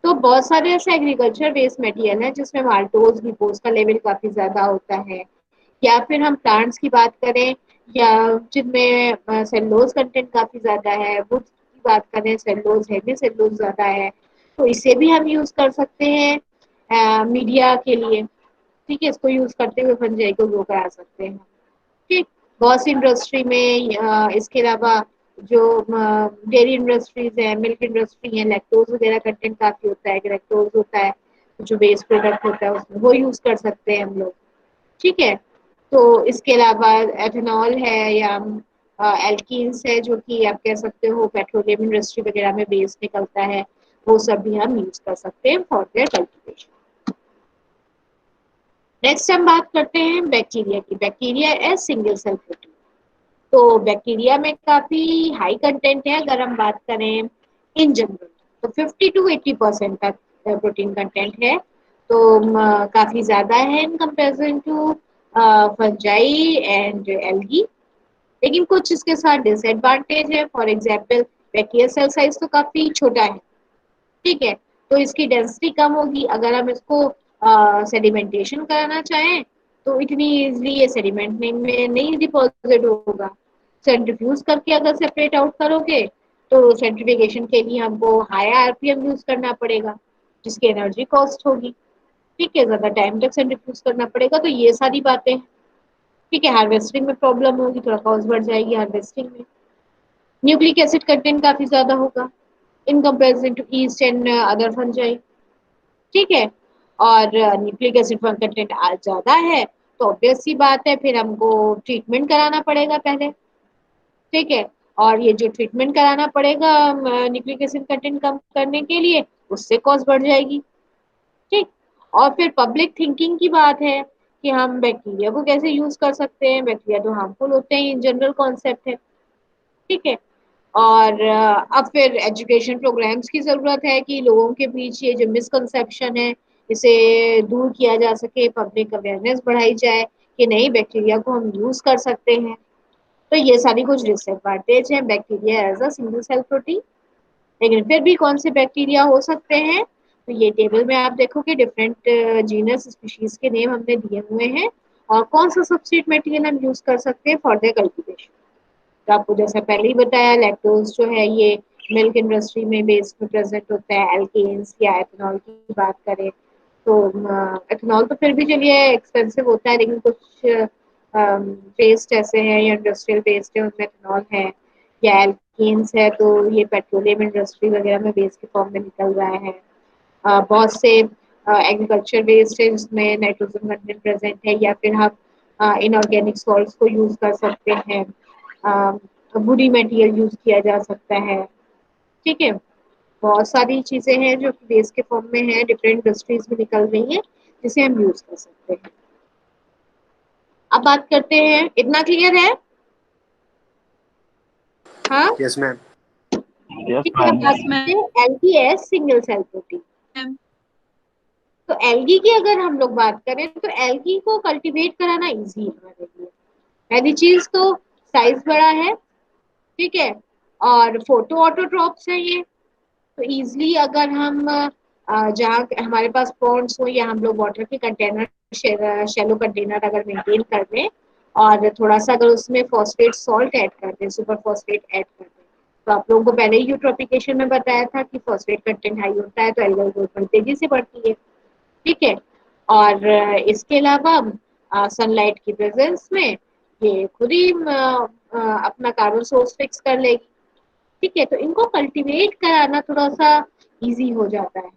तो बहुत सारे ऐसे एग्रीकल्चर वेस्ट मटेरियल हैं जिसमें माल्टोज ग्लूकोज का लेवल काफी ज्यादा होता है, या फिर हम प्लांट्स की बात करें या जिनमें सेलुलोज कंटेंट काफी ज्यादा है, वुड्स की बात करें सेलुलोज हेमी सेलुलोज ज्यादा है, तो इसे भी हम यूज कर सकते हैं मीडिया के लिए। ठीक है, इसको यूज करते हुए फंजाई को ग्रो करा सकते हैं। ठीक, गॉस इंडस्ट्री में इसके अलावा जो डेयरी इंडस्ट्रीज है, मिल्क इंडस्ट्री है, लैक्टोज वगैरह कंटेंट काफी होता है, लैक्टोज होता है जो बेस प्रोडक्ट होता है उसमें, वो यूज कर सकते हैं हम लोग। ठीक है, तो इसके अलावा एथेनॉल है या एल्कीन्स है जो कि आप कह सकते हो पेट्रोलियम इंडस्ट्री वगैरह में बेस निकलता है, वो सब भी हम यूज कर सकते हैं फॉर देयर कल्टीवेशन। नेक्स्ट हम बात करते हैं बैक्टीरिया की। Bacteria as single cell protein. तो बैक्टीरिया में काफी हाई कंटेंट है अगर हम बात करें इन जनरल, तो 50 to 80% तक प्रोटीन कंटेंट है। तो काफी ज्यादा है in comparison to fungi and algae. लेकिन कुछ इसके साथ डिसएडवांटेज है। For example bacterial cell size तो काफी छोटा है। ठीक है, तो इसकी डेंसिटी कम होगी। अगर हम इसको सेडिमेंटेशन कराना चाहें तो इतनी इजली ये सेडिमेंट में नहीं डिपॉजिट होगा। सेंट्रीफ्यूज करके अगर सेपरेट आउट करोगे तो सेंट्रीफिकेशन के लिए हमको हाई आरपीएम यूज करना पड़ेगा, जिसकी एनर्जी कॉस्ट होगी। ठीक है, ज्यादा टाइम तक सेंट्रीफ्यूज करना पड़ेगा, तो ये सारी बातें हैं। ठीक है, हार्वेस्टिंग में प्रॉब्लम होगी, थोड़ा कॉस्ट बढ़ जाएगी हार्वेस्टिंग में। न्यूक्लिक एसिड कंटेंट काफी ज्यादा होगा in comparison to yeast and other fungi. ठीक है, और न्यूक्लिक एसिड कंटेंट ज्यादा है तो ऑब्वियस सी बात है फिर हमको ट्रीटमेंट कराना पड़ेगा पहले। ठीक है, और ये जो ट्रीटमेंट कराना पड़ेगा न्यूक्लिक एसिड कंटेंट कम करने के लिए, उससे कॉस्ट बढ़ जाएगी। ठीक, और फिर पब्लिक थिंकिंग की बात है कि हम बैक्टीरिया को कैसे यूज कर सकते हैं। बैक्टीरिया तो हार्मफुल होते हैं, इन जनरल कॉन्सेप्ट है। ठीक है, और अब फिर एजुकेशन प्रोग्राम्स की जरूरत है कि लोगों के बीच ये जो मिसकंसेप्शन है इसे दूर किया जा सके, पब्लिक अवेयरनेस बढ़ाई जाए कि नहीं बैक्टीरिया को हम यूज कर सकते हैं। तो ये सारी कुछ डिसएडवांटेज है bacteria as a single cell protein. लेकिन फिर भी कौन से बैक्टीरिया हो सकते हैं, तो ये टेबल में आप देखोगे डिफरेंट जीनस स्पीशीज के नेम हमने दिए हुए हैं, और कौन सा सबस्ट्रेट मटेरियल हम यूज कर सकते हैं फॉर द कल्टीवेशन। तो आपको जैसा पहले ही बताया, लैक्टोज जो है ये मिल्क इंडस्ट्री में बेस में प्रेजेंट होता है। एल्केन्स या एथेनॉल की बात करें तो एथेनॉल तो फिर भी चलिए एक्सपेंसिव होता है, लेकिन कुछ पेस्ट ऐसे हैं या इंडस्ट्रियल पेस्ट है उनमें एथेनॉल है, या एल्केन्स है तो ये पेट्रोलियम इंडस्ट्री वगैरह में बेस के फॉर्म में निकल रहा है। बहुत से एग्रीकल्चर वेस्ट है जिसमें नाइट्रोजन कंटेंट प्रेजेंट है, या फिर हम इनऑर्गेनिक सॉल्ट्स को यूज कर सकते हैं। वुडी मटेरियल यूज किया जा सकता है। ठीक है, बहुत सारी चीजें हैं जो कि वेस्ट के फॉर्म में है, डिफरेंट इंडस्ट्रीज में निकल रही है, जिसे हम यूज कर सकते हैं। अब बात करते हैं, इतना क्लियर है? हाँ, यस मैम। यस ठीक है। अब मैम। बात करते हैं algae as single cell protein. तो एल्गी की अगर हम लोग बात करें तो एल्गी को कल्टीवेट कराना इजी है हमारे लिए। पहली चीज तो साइज बड़ा है। ठीक है, और फोटो ऑटोट्रॉप्स है ये, तो इजली अगर हम जहाँ हमारे पास पॉन्ड्स हो या हम लोग वाटर के कंटेनर, शैलो कंटेनर अगर मेंटेन कर दें और थोड़ा सा अगर उसमें फॉस्फेट सॉल्ट ऐड कर दें, सुपर फॉस्फेट ऐड कर दें, तो आप लोगों को पहले ही यूट्रोफिकेशन में बताया था कि फॉस्फेट कंटेंट हाई होता है तो एल्गल ग्रोथ बड़ी तेजी से बढ़ती है। ठीक है, और इसके अलावा सनलाइट की प्रेजेंस में ये खुद ही अपना कार्बन सोर्स फिक्स कर लेगी। ठीक है, तो इनको कल्टीवेट कराना थोड़ा सा इजी हो जाता है।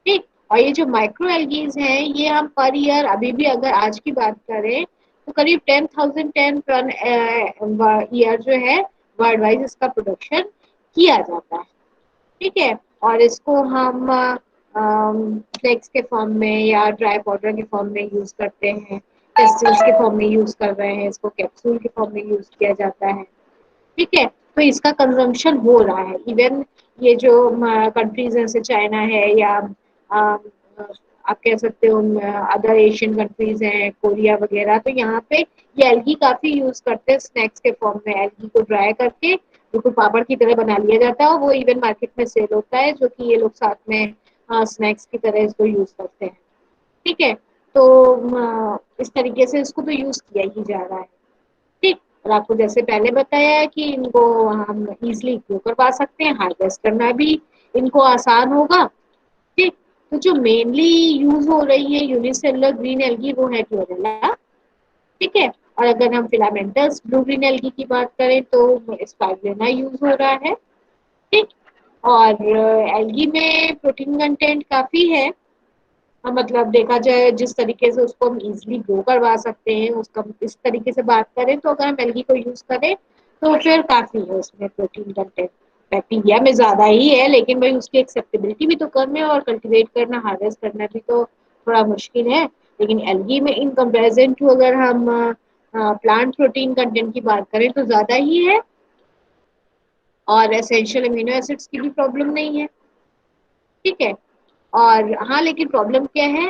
ठीक, और ये जो माइक्रो एल्गीज हैं ये हम पर ईयर अभी भी अगर आज की बात करें तो करीब 10,000 टन पर ईयर जो है वर्ल्ड वाइज इसका प्रोडक्शन किया जाता है। ठीक है, और इसको हम फ्लेक्स के फॉर्म में या ड्राई पाउडर के फॉर्म में यूज करते हैं, टेस्टिल्स के फॉर्म में यूज कर रहे हैं, इसको कैप्सूल के फॉर्म में यूज किया जाता है। ठीक है, तो इसका कंजम्पशन हो रहा है। इवन ये जो कंट्रीज जैसे चाइना है या अ, आप कह सकते हो अदर एशियन कंट्रीज हैं, कोरिया वगैरह, तो यहाँ पे ये एल्गी काफी यूज करते हैं स्नैक्स के फॉर्म में। एल्गी को ड्राई करके बिल्कुल पापड़ की तरह बना लिया जाता है और वो इवन मार्केट में सेल होता है, जो कि ये लोग साथ में स्नैक्स की तरह इसको यूज करते हैं। ठीक है, तो इस तरीके से इसको तो यूज किया ही जा रहा है। ठीक, और आपको जैसे पहले बताया है कि इनको हम इजिली ग्रो करवा सकते हैं, हार्वेस्ट करना भी इनको आसान होगा, तो जो मेनली यूज हो रही है यूनिसेलुलर ग्रीन एल्गी वो है क्लोरेला, ठीक है। और अगर हम फिलामेंटस ब्लू ग्रीन एल्गी की बात करें तो स्पाइरुलिना यूज हो रहा है, ठीक। और एल्गी में प्रोटीन कंटेंट काफी है, मतलब देखा जाए जिस तरीके से उसको हम इजीली ग्रो करवा सकते हैं उसका इस तरीके से बात करें तो अगर हम एल्गी को यूज करें तो फिर काफी है उसमें प्रोटीन कंटेंट। बैक्टीरिया में ज्यादा ही है लेकिन भाई उसकी एक्सेप्टेबिलिटी भी तो कम है और कल्टीवेट करना हार्वेस्ट करना भी तो थोड़ा मुश्किल है। लेकिन एल्गी में इन कंपेरिजन टू अगर हम प्लांट प्रोटीन कंटेंट की बात करें तो ज्यादा ही है, और एसेंशियल अमीनो एसिड्स की भी प्रॉब्लम नहीं है, ठीक है। और हाँ लेकिन प्रॉब्लम क्या है,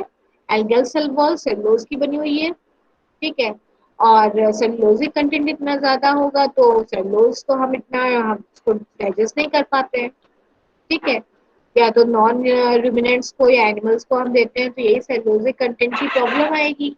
एल्गल सेल वॉल सेलुलोज की बनी हुई है, ठीक है। और सेलुलोजिक कंटेंट इतना ज्यादा होगा तो सेलुलोज तो हम इतना हम उसको डाइजेस्ट नहीं कर पाते हैं, ठीक है। या तो नॉन रुमिनेंट्स को या एनिमल्स को हम देते हैं तो यही सेलुलोजिक कंटेंट की प्रॉब्लम आएगी,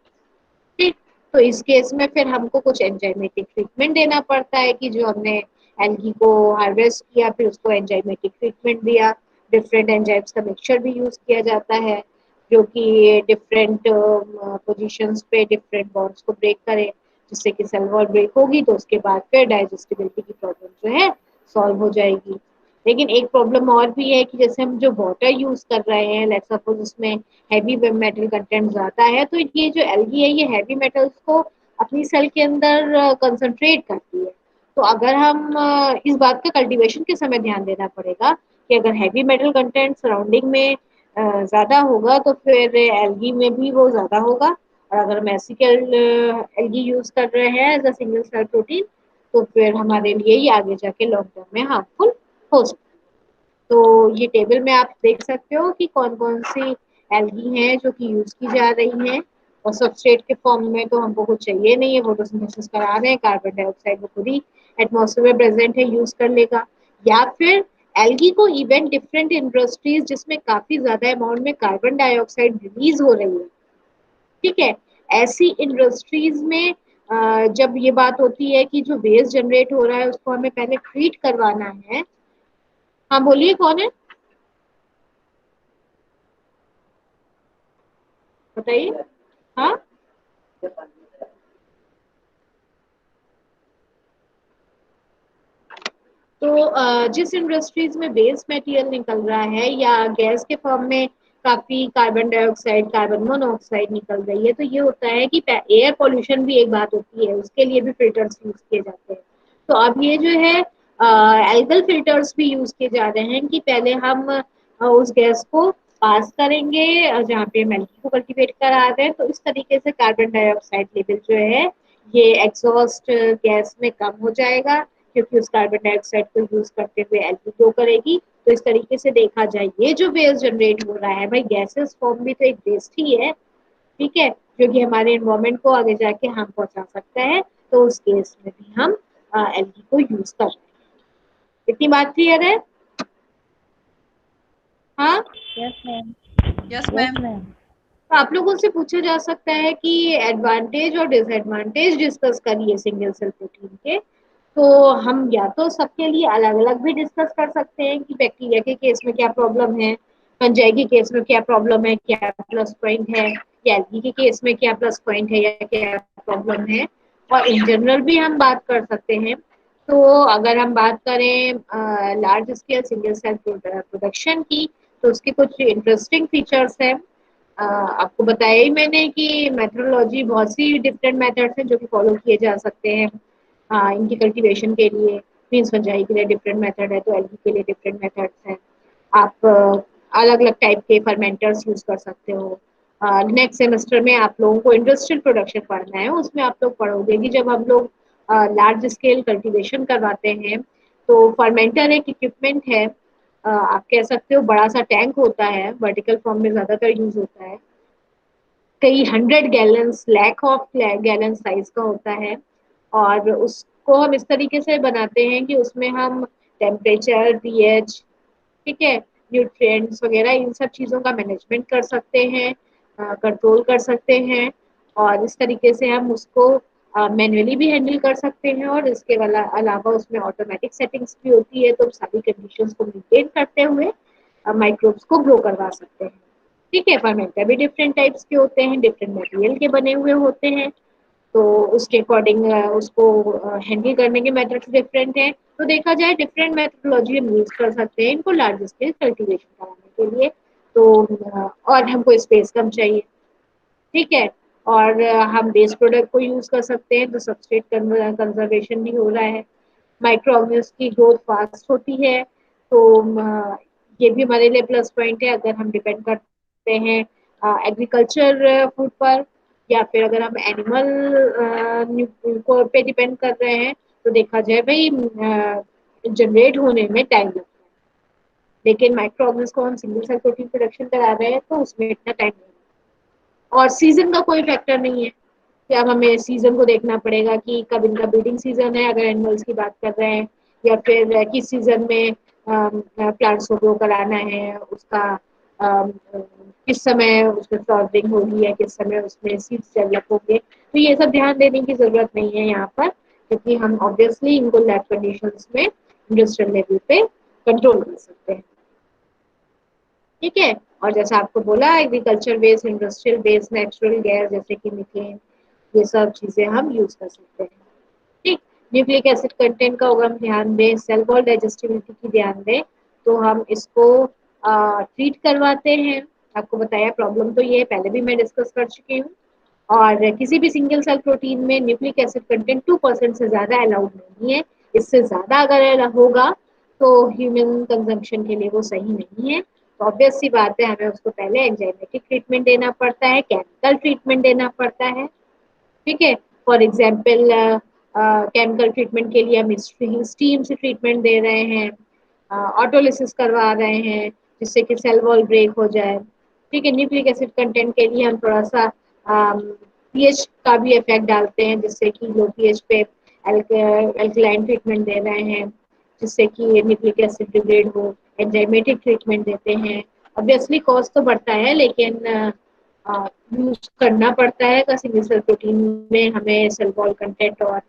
ठीक। तो इस केस में फिर हमको कुछ एंजाइमेटिक ट्रीटमेंट देना पड़ता है कि जो हमने एल्गी को हार्वेस्ट किया फिर उसको एंजाइमेटिक ट्रीटमेंट दिया, डिफरेंट एंजाइम्स का मिक्सचर भी यूज किया जाता है जो कि डिफरेंट पोजीशंस पे डिफरेंट बॉन्ड्स को ब्रेक करे, जिससे कि सेल वॉल ब्रेक होगी तो उसके बाद फिर डाइजेस्टिबिलिटी की प्रॉब्लम जो है सॉल्व हो जाएगी। लेकिन एक प्रॉब्लम और भी है कि जैसे हम जो वाटर यूज कर रहे हैं लेट्स सपोज उसमें हैवी मेटल कंटेंट ज्यादा है तो ये जो एल्गी है ये हैवी मेटल्स को अपनी सेल के अंदर कंसंट्रेट करती है। तो अगर हम इस बात का कल्टीवेशन के समय ध्यान देना पड़ेगा कि अगर हैवी मेटल कंटेंट सराउंडिंग में ज्यादा होगा तो फिर एल्गी में भी वो ज्यादा होगा, और अगर हम एसिकल एल्गी यूज कर रहे हैं as a single cell protein तो फिर हमारे लिए ही आगे जाके लॉन्ग टर्म में हार्मफुल हो सकता है। तो ये टेबल में आप देख सकते हो कि कौन कौन सी एल्गी हैं जो कि यूज की जा रही हैं, और सबस्ट्रेट के फॉर्म में तो हमको कुछ चाहिए नहीं है, फोटोसिंथेसिस करा रहे हैं, कार्बन डाइऑक्साइड वो खुद ही एटमॉस्फेयर में प्रेजेंट है यूज कर लेगा। या फिर एल्गी को इवन डिफरेंट इंडस्ट्रीज जिसमें काफी ज्यादा अमाउंट में कार्बन डाइऑक्साइड रिलीज हो रही है, ठीक है, ऐसी इंडस्ट्रीज में जब ये बात होती है कि जो वेस्ट जनरेट हो रहा है उसको हमें पहले ट्रीट करवाना है। हाँ बोलिए कौन है, बताइए। हाँ तो जिस इंडस्ट्रीज में वेस्ट मटेरियल निकल रहा है या गैस के फॉर्म में काफी कार्बन डाइऑक्साइड कार्बन मोनोऑक्साइड निकल रही है तो ये होता है कि एयर पोल्यूशन भी एक बात होती है, उसके लिए भी फिल्टर्स यूज किए जाते हैं। तो अब ये जो है एल्गल फिल्टर्स भी यूज किए जा रहे हैं कि पहले हम उस गैस को पास करेंगे जहाँ पे हम एल्गी को कल्टीवेट करा रहे हैं तो इस तरीके से कार्बन डाइऑक्साइड लेवल जो है ये एग्जॉस्ट गैस में कम हो जाएगा क्योंकि उस कार्बन डाइऑक्साइड को यूज करते हुए एल्गी ग्रो करेगी। तो इस तरीके से देखा जाए ये जो वेस्ट जनरेट हो रहा है भाई गैसेस फॉर्म भी तो एक वेस्ट ही है, ठीक है, जो कि हमारे एनवायरमेंट को आगे जाके हार्म पहुंचा सकता है। तो उस केस में भी हम एल्गी को यूज कर रहे हैं। इतनी बात क्लियर है? हाँ yes ma'am. Yes yes ma'am. Ma'am. तो आप लोगों से पूछा जा सकता है कि एडवांटेज और डिसएडवांटेज डिस्कस करिए सिंगल सेल प्रोटीन के। तो हम या तो सबके लिए अलग अलग भी डिस्कस कर सकते हैं कि बैक्टीरिया के केस में क्या प्रॉब्लम है, फंजाई के केस में क्या प्रॉब्लम है, क्या प्लस पॉइंट है, या एल्गी के केस में क्या प्लस पॉइंट है या क्या प्रॉब्लम है, और इन जनरल भी हम बात कर सकते हैं। तो अगर हम बात करें large scale single cell production की तो उसके कुछ इंटरेस्टिंग फीचर्स हैं। आपको बताया ही मैंने कि मेथोडोलॉजी बहुत सी डिफरेंट मेथड्स हैं जो कि फॉलो किए जा सकते हैं इनकी कल्टीवेशन के लिए। मीन्स फंजाई के लिए डिफरेंट मेथड है तो एल्गी के लिए डिफरेंट मेथड्स हैं। आप अलग अलग टाइप के फर्मेंटर्स यूज कर सकते हो। नेक्स्ट सेमेस्टर में आप लोगों को इंडस्ट्रियल प्रोडक्शन पढ़ना है, उसमें आप लोग पढ़ोगे कि जब हम लोग लार्ज स्केल कल्टीवेशन करवाते हैं तो फर्मेंटर एक इक्विपमेंट है, आप कह सकते हो बड़ा सा टैंक होता है, वर्टिकल फॉर्म में ज्यादातर यूज होता है, कई 100 gallons lakh of gallon size का होता है। और उसको हम इस तरीके से बनाते हैं कि उसमें हम टेम्परेचर पीएच, ठीक है, न्यूट्रिएंट्स वगैरह इन सब चीज़ों का मैनेजमेंट कर सकते हैं, कंट्रोल कर सकते हैं। और इस तरीके से हम उसको मैन्युअली भी हैंडल कर सकते हैं और इसके अलावा उसमें ऑटोमेटिक सेटिंग्स भी होती है तो सारी कंडीशंस को मेंटेन करते हुए माइक्रोब्स को ग्रो करवा सकते हैं। ठीक है, फर्मेंटर भी डिफरेंट टाइप्स के होते हैं, डिफरेंट मटेरियल के बने हुए होते हैं, तो उसके अकॉर्डिंग उसको हैंडल करने के मेथड्स डिफरेंट हैं। तो देखा जाए डिफरेंट मेथोडोलॉजी हम यूज कर सकते हैं इनको लार्ज स्केल कल्टीवेशन कराने के लिए। तो और हमको स्पेस कम चाहिए, ठीक है। और हम बेस प्रोडक्ट को यूज कर सकते हैं, तो सबस्ट्रेट कंजर्वेशन भी हो रहा है। माइक्रो ऑर्गेनिज्म की ग्रोथ फास्ट होती है, तो ये भी हमारे लिए प्लस पॉइंट है अगर हम डिपेंड करते हैं एग्रीकल्चर फूड पर, या फिर अगर हम एनिमल को पे डिपेंड कर रहे हैं, तो देखा जाए भाई जनरेट होने में टाइम लगता है, लेकिन माइक्रो ऑर्गेनिज्म को हम सिंगल सेल प्रोटीन प्रोडक्शन करा रहे हैं तो उसमें इतना टाइम नहीं लगता। और सीजन का कोई फैक्टर नहीं है कि अब हमें सीजन को देखना पड़ेगा कि कब इनका ब्रीडिंग सीजन है अगर एनिमल्स की बात कर रहे हैं, या फिर किस सीजन में प्लांट्स को ग्रो कराना है, उसका किस समय उसमें फ्लावरिंग होगी या किस समय उसमें सीड्स डेवलप होंगे। तो ये सब ध्यान देने की जरूरत नहीं है यहाँ पर, क्योंकि हम ऑब्वियसली इनको लैब कंडीशंस में इंडस्ट्रियल लेवल पे कंट्रोल कर सकते हैं, ठीक है। और जैसा आपको बोला agriculture based, industrial based natural gas जैसे कि मीथेन, ये सब चीजें हम यूज कर सकते हैं, ठीक। न्यूक्लिक एसिड कंटेंट का अगर हम ध्यान दें, सेल वॉल डाइजेस्टिबिलिटी की ध्यान दें, तो हम इसको ट्रीट करवाते हैं। आपको बताया प्रॉब्लम तो ये है, पहले भी मैं डिस्कस कर चुकी हूँ। और किसी भी सिंगल सेल प्रोटीन में न्यूक्लिक एसिड कंटेंट 2% से ज्यादा अलाउड नहीं है। इससे ज्यादा अगर होगा तो ह्यूमन कंजम्पशन के लिए वो सही नहीं है। तो ऑब्वियस सी बात है, हमें उसको पहले एंजाइमेटिक ट्रीटमेंट देना पड़ता है, केमिकल ट्रीटमेंट देना पड़ता है, ठीक है। फॉर एग्जाम्पल केमिकल ट्रीटमेंट के लिए हम स्टीम से ट्रीटमेंट दे रहे हैं, ऑटोलिसिस करवा रहे हैं जिससे कि सेल वॉल ब्रेक हो जाए, ठीक है। न्यूक्लिक एसिड कंटेंट के लिए हम थोड़ा सा पीएच का भी इफेक्ट डालते हैं, जिससे कि लो पीएच पे एल्कलाइन ट्रीटमेंट दे रहे हैं जिससे कि न्यूक्लिक एसिड डिग्रेड हो, एंजाइमेटिक ट्रीटमेंट देते हैं। ऑब्वियसली कॉस्ट तो बढ़ता है, लेकिन यूज करना पड़ता है का सिंगल सेल प्रोटीन में हमें सेल वॉल कंटेंट और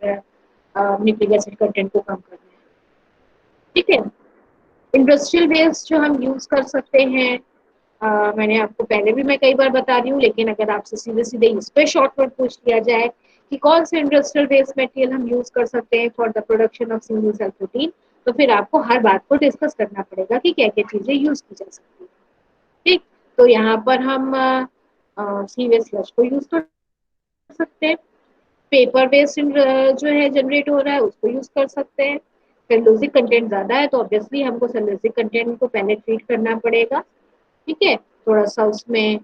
न्यूक्लिक एसिड कंटेंट को कम करना है, ठीक है। इंडस्ट्रियल वेस्ट जो हम यूज कर सकते हैं, मैंने आपको पहले भी मैं कई बार बता रही हूँ, लेकिन अगर आपसे सीधे सीधे इस पे शॉर्टकट पूछ लिया जाए कि कौन से इंडस्ट्रियल वेस्ट मटेरियल हम यूज कर सकते हैं for the production of single cell protein, तो फिर आपको हर बात को डिस्कस करना पड़ेगा कि क्या क्या चीजें यूज की जा सकती है, ठीक। तो यहाँ पर हम सीवेज स्लज को यूज कर सकते हैं, पेपर बेस्ड जो है जनरेट हो रहा है उसको यूज कर सकते हैं। सेलुलोजिक कंटेंट ज्यादा है तो ऑब्वियसली हमको सेलुलोजिक कंटेंट को पहले ट्रीट करना पड़ेगा, ठीक है। थोड़ा सा उसमें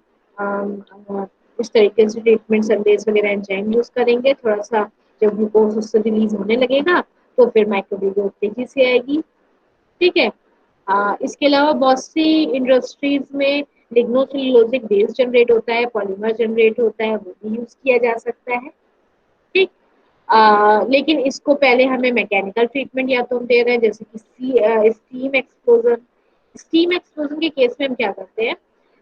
इस तरीके से ट्रीटमेंट संदेश वगैरह एंजाइम यूज करेंगे, थोड़ा सा जब ग्लूकोज उससे रिलीज होने लगेगा तो फिर माइक्रोबियल तेजी से आएगी, ठीक है। इसके अलावा बहुत सी इंडस्ट्रीज में लिग्नोसेल्यूलोजिक बेस जनरेट होता है, पॉलीमर जनरेट होता है, वो भी यूज किया जा सकता है, ठीक। लेकिन इसको पहले हमें मैकेनिकल ट्रीटमेंट या तो हम दे रहे हैं जैसे कि स्टीम एक्सप्लोजन। स्टीम एक्सप्लोजन के केस में हम क्या करते हैं,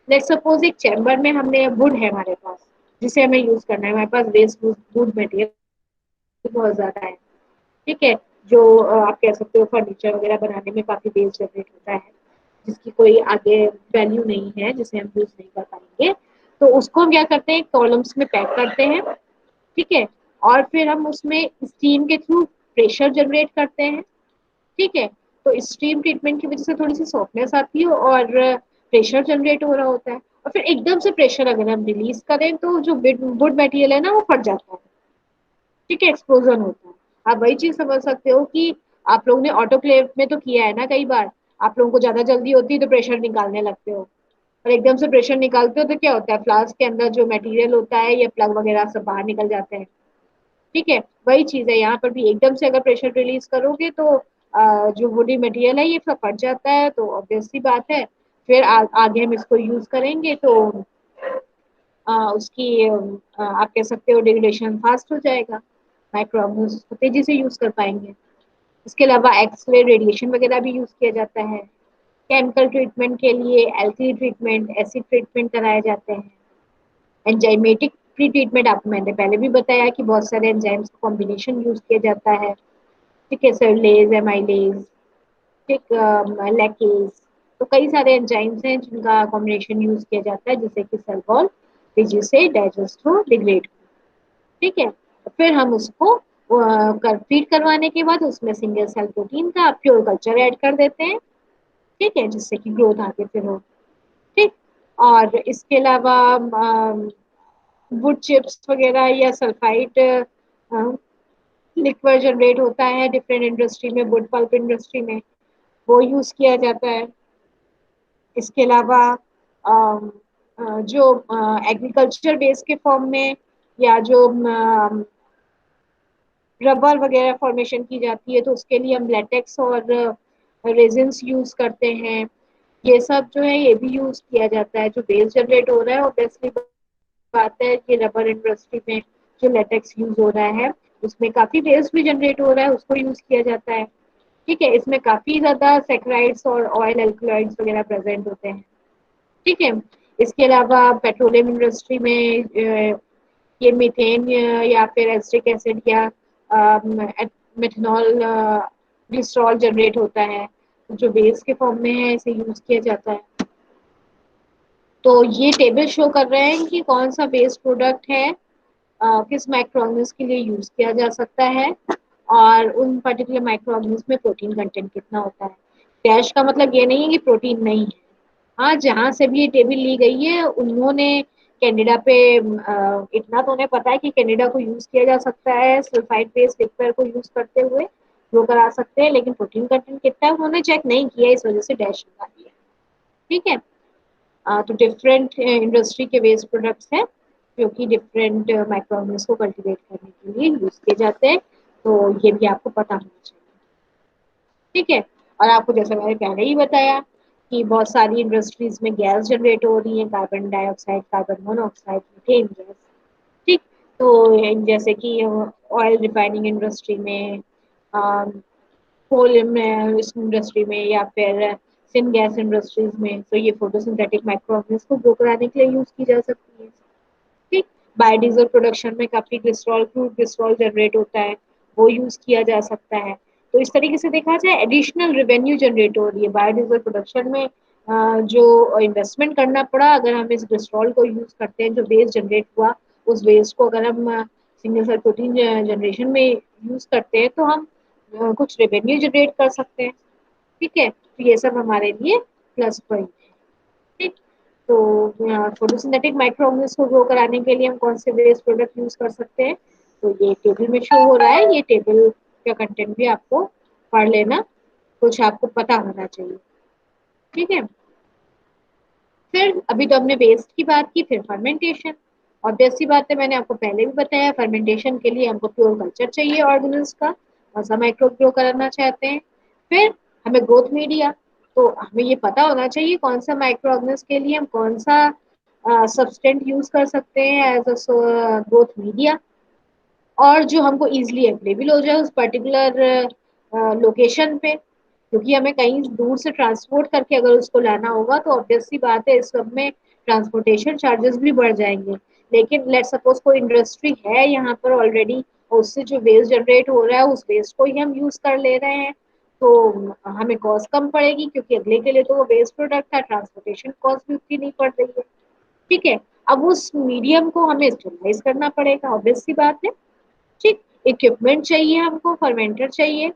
लेट्स सपोज एक चैम्बर में हमने वुड है हमारे पास जिसे हमें यूज करना है, हमारे पास वेस्ट वुड मटेरियल बहुत ज्यादा है, ठीक है। जो आप कह सकते हो फर्नीचर वगैरह बनाने में काफी वेस्ट जनरेट होता है, जिसकी कोई आगे वैल्यू नहीं है, जिसे हम यूज नहीं कर पाएंगे। तो उसको हम क्या करते हैं, कॉलम्स में पैक करते हैं, ठीक है। और फिर हम उसमें स्टीम के थ्रू प्रेशर जनरेट करते हैं, ठीक है। तो स्टीम ट्रीटमेंट की वजह से थोड़ी सी सॉफ्टनेस आती है और प्रेशर जनरेट हो रहा होता है, और फिर एकदम से प्रेशर अगर हम रिलीज करें तो जो वुड मटेरियल है ना वो फट जाता है, ठीक है, एक्सप्लोजन होता है। आप वही चीज समझ सकते हो कि आप लोगों ने ऑटोक्लेव में तो किया है ना, कई बार आप लोगों को ज्यादा जल्दी होती है तो प्रेशर निकालने लगते हो, और एकदम से प्रेशर निकालते हो तो क्या होता है, फ्लास्क के अंदर जो मटेरियल होता है या प्लग वगैरह सब बाहर निकल जाते हैं, ठीक है। वही चीज है यहाँ पर भी, एकदम से अगर प्रेशर रिलीज करोगे तो जो वुडी मटेरियल है ये सब फट जाता है, तो ऑब्वियस सी बात है फिर आगे हम इसको यूज करेंगे तो उसकी आप कह सकते हो डिग्रेडेशन फास्ट हो जाएगा, माइक्रो ऑर्गेनिज्म को तेजी से यूज कर पाएंगे। इसके अलावा एक्सरे रेडिएशन वगैरह भी यूज किया जाता है। केमिकल ट्रीटमेंट के लिए एल्कली ट्रीटमेंट, एसिड ट्रीटमेंट कराए जाते हैं। एंजाइमेटिक प्री ट्रीटमेंट आपको मैंने पहले भी बताया कि बहुत सारे एंजाइम्स का कॉम्बिनेशन यूज किया जाता है, ठीक है, सरलेज, एमाइलेज, ठीक, लैकेज। तो कई सारे एंजाइम्स हैं जिनका कॉम्बिनेशन यूज किया जाता है, जैसे कि सल्फोल, जिससे डाइजेस्ट हो, डिग्रेड हो। ठीक है, तो फिर हम उसको फीड करवाने के बाद उसमें सिंगल सेल प्रोटीन का प्योर कल्चर ऐड कर देते हैं। ठीक है, जिससे कि ग्रोथ आगे फिर हो। ठीक, और इसके अलावा वुड चिप्स वगैरह या सल्फाइड लिक्विड जनरेट होता है डिफरेंट इंडस्ट्री में, वुड पल्प इंडस्ट्री में, वो यूज किया जाता है। इसके अलावा जो एग्रीकल्चर बेस के फॉर्म में या जो रबर वगैरह फॉर्मेशन की जाती है, तो उसके लिए हम लेटेक्स और रेजिन्स यूज करते हैं। ये सब जो है ये भी यूज किया जाता है। जो बेस जनरेट हो रहा है ऑब्वियसली बात है कि रबर इंडस्ट्री में जो लेटेक्स यूज हो रहा है उसमें काफी वेस्ट भी जनरेट हो रहा है, उसको यूज किया जाता है। ठीक है, इसमें काफी ज्यादा सेक्राइड्स और ऑयल एल्कलॉइड्स वगैरह प्रेजेंट होते हैं। ठीक है, इसके अलावा पेट्रोलियम इंडस्ट्री में ये मीथेन या फिर एसिटिक एसिड या मिथेनॉल, ग्लिसरॉल जनरेट होता है, जो बेस के फॉर्म में है, इसे यूज किया जाता है। तो ये टेबल शो कर रहे हैं कि कौन सा बेस प्रोडक्ट है, किस माइक्रोऑर्गेनिज्म के लिए यूज किया जा सकता है, और उन पर्टिकुलर माइक्रोऑर्गेनिज्म में प्रोटीन कंटेंट कितना होता है। डैश का मतलब ये नहीं है कि प्रोटीन नहीं है। हाँ, जहाँ से भी ये टेबल ली गई है उन्होंने कैनेडा पे इतना तो उन्हें पता है कि कैनेडा को यूज किया जा सकता है सल्फाइड बेस्ड लिक्विड को यूज करते हुए, वो करा सकते हैं, लेकिन प्रोटीन कंटेंट कितना है उन्होंने चेक नहीं किया, इस वजह से डैश लगा दिया। ठीक है, तो डिफरेंट इंडस्ट्री के वेस्ट प्रोडक्ट्स हैं जो कि डिफरेंट माइक्रोऑर्गेनिज्म को कल्टीवेट करने के लिए यूज किए जाते हैं, तो ये भी आपको पता होना चाहिए। ठीक है, और आपको जैसे मैंने पहले ही बताया कि बहुत सारी इंडस्ट्रीज में गैस जनरेट हो रही है, carbon dioxide, carbon monoxide, methane gas. ठीक, तो जैसे कि ऑयल रिफाइनिंग इंडस्ट्री में, कोल में इस इंडस्ट्री में, या फिर सिन गैस इंडस्ट्रीज में, तो ये फोटोसिंथेटिक माइक्रोऑर्गेनिज्म को ग्रो कराने के लिए यूज की जा सकती है। ठीक, बायोडीजल प्रोडक्शन में काफी ग्लिसरॉल, क्रूड ग्लिसरॉल जनरेट होता है, वो यूज किया जा सकता है। तो इस तरीके से देखा जाए एडिशनल रेवेन्यू जनरेट हो रही है बायोडीजल प्रोडक्शन में। जो इन्वेस्टमेंट करना पड़ा, अगर हम इस ग्लिसरॉल को यूज करते हैं, जो वेस्ट जनरेट हुआ उस वेस्ट को अगर हम सिंगल सेल प्रोटीन जनरेशन में यूज करते हैं, तो हम कुछ रेवेन्यू जनरेट कर सकते हैं। ठीक है, तो ये सब हमारे लिए प्लस पॉइंट है। ठीक, तो फोटोसिंथेटिक माइक्रोऑर्गेनिज्म को ग्रो कराने के लिए हम कौन से वेस्ट प्रोडक्ट यूज कर सकते हैं, तो ये टेबल में शो हो रहा है। ये टेबल का कंटेंट भी आपको पढ़ लेना, कुछ आपको पता होना चाहिए। ठीक है, फिर अभी तो हमने वेस्ट की बात की, फिर फर्मेंटेशन। ऑब्वियस सी बात है, मैंने आपको पहले भी बताया, फर्मेंटेशन के लिए हमको प्योर कल्चर चाहिए ऑर्गेनिल्स का, कौन सा माइक्रो ग्रो करना चाहते हैं। फिर हमें ग्रोथ मीडिया, तो हमें ये पता होना चाहिए कौन सा माइक्रो ऑर्गेनिल्स के लिए हम कौन सा सब्सटेंट यूज कर सकते हैं एज अ ग्रोथ मीडिया, और जो हमको इजीली अवेलेबल हो जाए उस पर्टिकुलर लोकेशन पे, क्योंकि हमें कहीं दूर से ट्रांसपोर्ट करके अगर उसको लाना होगा तो ऑब्वियस सी बात है इस सब में ट्रांसपोर्टेशन चार्जेस भी बढ़ जाएंगे। लेकिन लेट सपोज कोई इंडस्ट्री है यहाँ पर ऑलरेडी, और उससे जो वेस्ट जनरेट हो रहा है उस वेस्ट को ही हम यूज कर ले रहे हैं, तो हमें कॉस्ट कम पड़ेगी, क्योंकि अगले के लिए तो वो वेस्ट प्रोडक्ट है, ट्रांसपोर्टेशन कॉस्ट भी उतनी नहीं पड़ रही है। ठीक है, अब उस मीडियम को हमें स्टेबलाइज करना पड़ेगा, ऑब्वियस सी बात है। ठीक, इक्विपमेंट चाहिए, हमको फर्मेंटर चाहिए,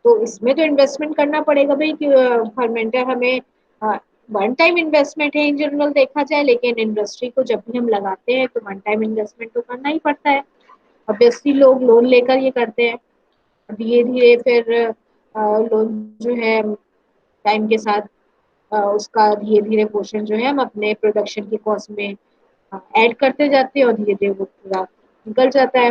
तो इसमें तो इन्वेस्टमेंट करना पड़ेगा भाई कि फर्मेंटर हमें वन टाइम इन्वेस्टमेंट है इन जनरल देखा जाए, लेकिन इंडस्ट्री को जब भी हम लगाते हैं तो वन टाइम इन्वेस्टमेंट तो करना ही पड़ता है। ऑब्वियसली लोग लोन लेकर ये करते हैं, धीरे धीरे फिर लोन जो है टाइम के साथ उसका धीरे धीरे पोर्शन जो है हम अपने प्रोडक्शन की कॉस्ट में ऐड करते जाते हैं, और धीरे धीरे वो पूरा निकल जाता है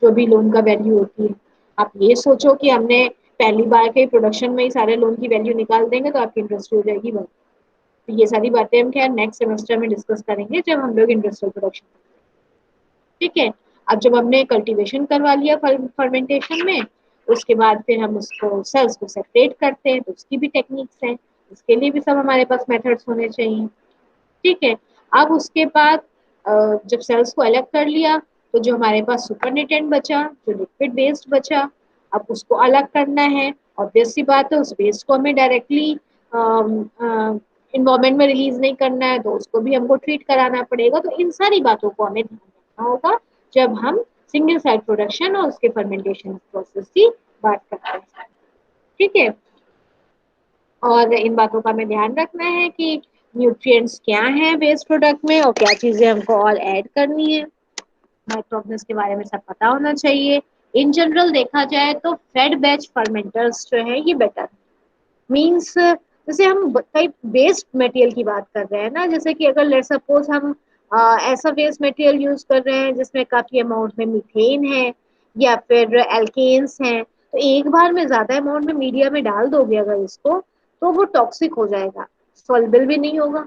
जो भी लोन का वैल्यू होती है। आप ये सोचो कि हमने पहली बार के प्रोडक्शन में ही सारे लोन की वैल्यू निकाल देंगे तो आपकी इंडस्ट्री हो जाएगी बंद। तो ये सारी बातें हम क्या नेक्स्ट सेमेस्टर में डिस्कस करेंगे जब हम लोग इंडस्ट्रियल प्रोडक्शन। ठीक है, अब जब हमने कल्टीवेशन करवा लिया फर्मेंटेशन में, उसके बाद फिर हम उसको सेल्स को सेपरेट करते हैं, तो उसकी भी टेक्निक्स हैं, उसके लिए भी सब हमारे पास मेथड्स होने चाहिए। ठीक है, अब उसके बाद जब सेल्स को अलग कर लिया, तो जो हमारे पास सुपरनेटेंट बचा, जो लिक्विड वेस्ट बचा, अब उसको अलग करना है। ऑब्वियस सी बात है उस वेस्ट को हमें डायरेक्टली इन्वायरमेंट में रिलीज नहीं करना है तो उसको भी हमको ट्रीट कराना पड़ेगा। तो इन सारी बातों को हमें ध्यान रखना होगा जब हम सिंगल साइड प्रोडक्शन और उसके फर्मेंटेशन प्रोसेस की बात करते हैं। ठीक है, और इन बातों का हमें ध्यान रखना है कि न्यूट्रिएंट्स क्या हैं वेस्ट प्रोडक्ट में और क्या चीजें हमको और ऐड करनी है। माइक्रोऑर्गेनिज्म के बारे में सब पता होना चाहिए। इन जनरल देखा जाए तो फेड बैच फर्मेंटर्स जो है ये बेटर मीन्स, जैसे हम कई वेस्ट मटेरियल की बात कर रहे हैं ना, जैसे कि अगर लेट सपोज हम ऐसा वेस्ट मटेरियल यूज कर रहे हैं जिसमें काफी अमाउंट में मीथेन है या फिर एल्केन्स हैं, तो एक बार में ज्यादा अमाउंट में मीडिया में डाल दोगे अगर इसको, तो वो टॉक्सिक हो जाएगा, सॉल्युबल भी नहीं होगा।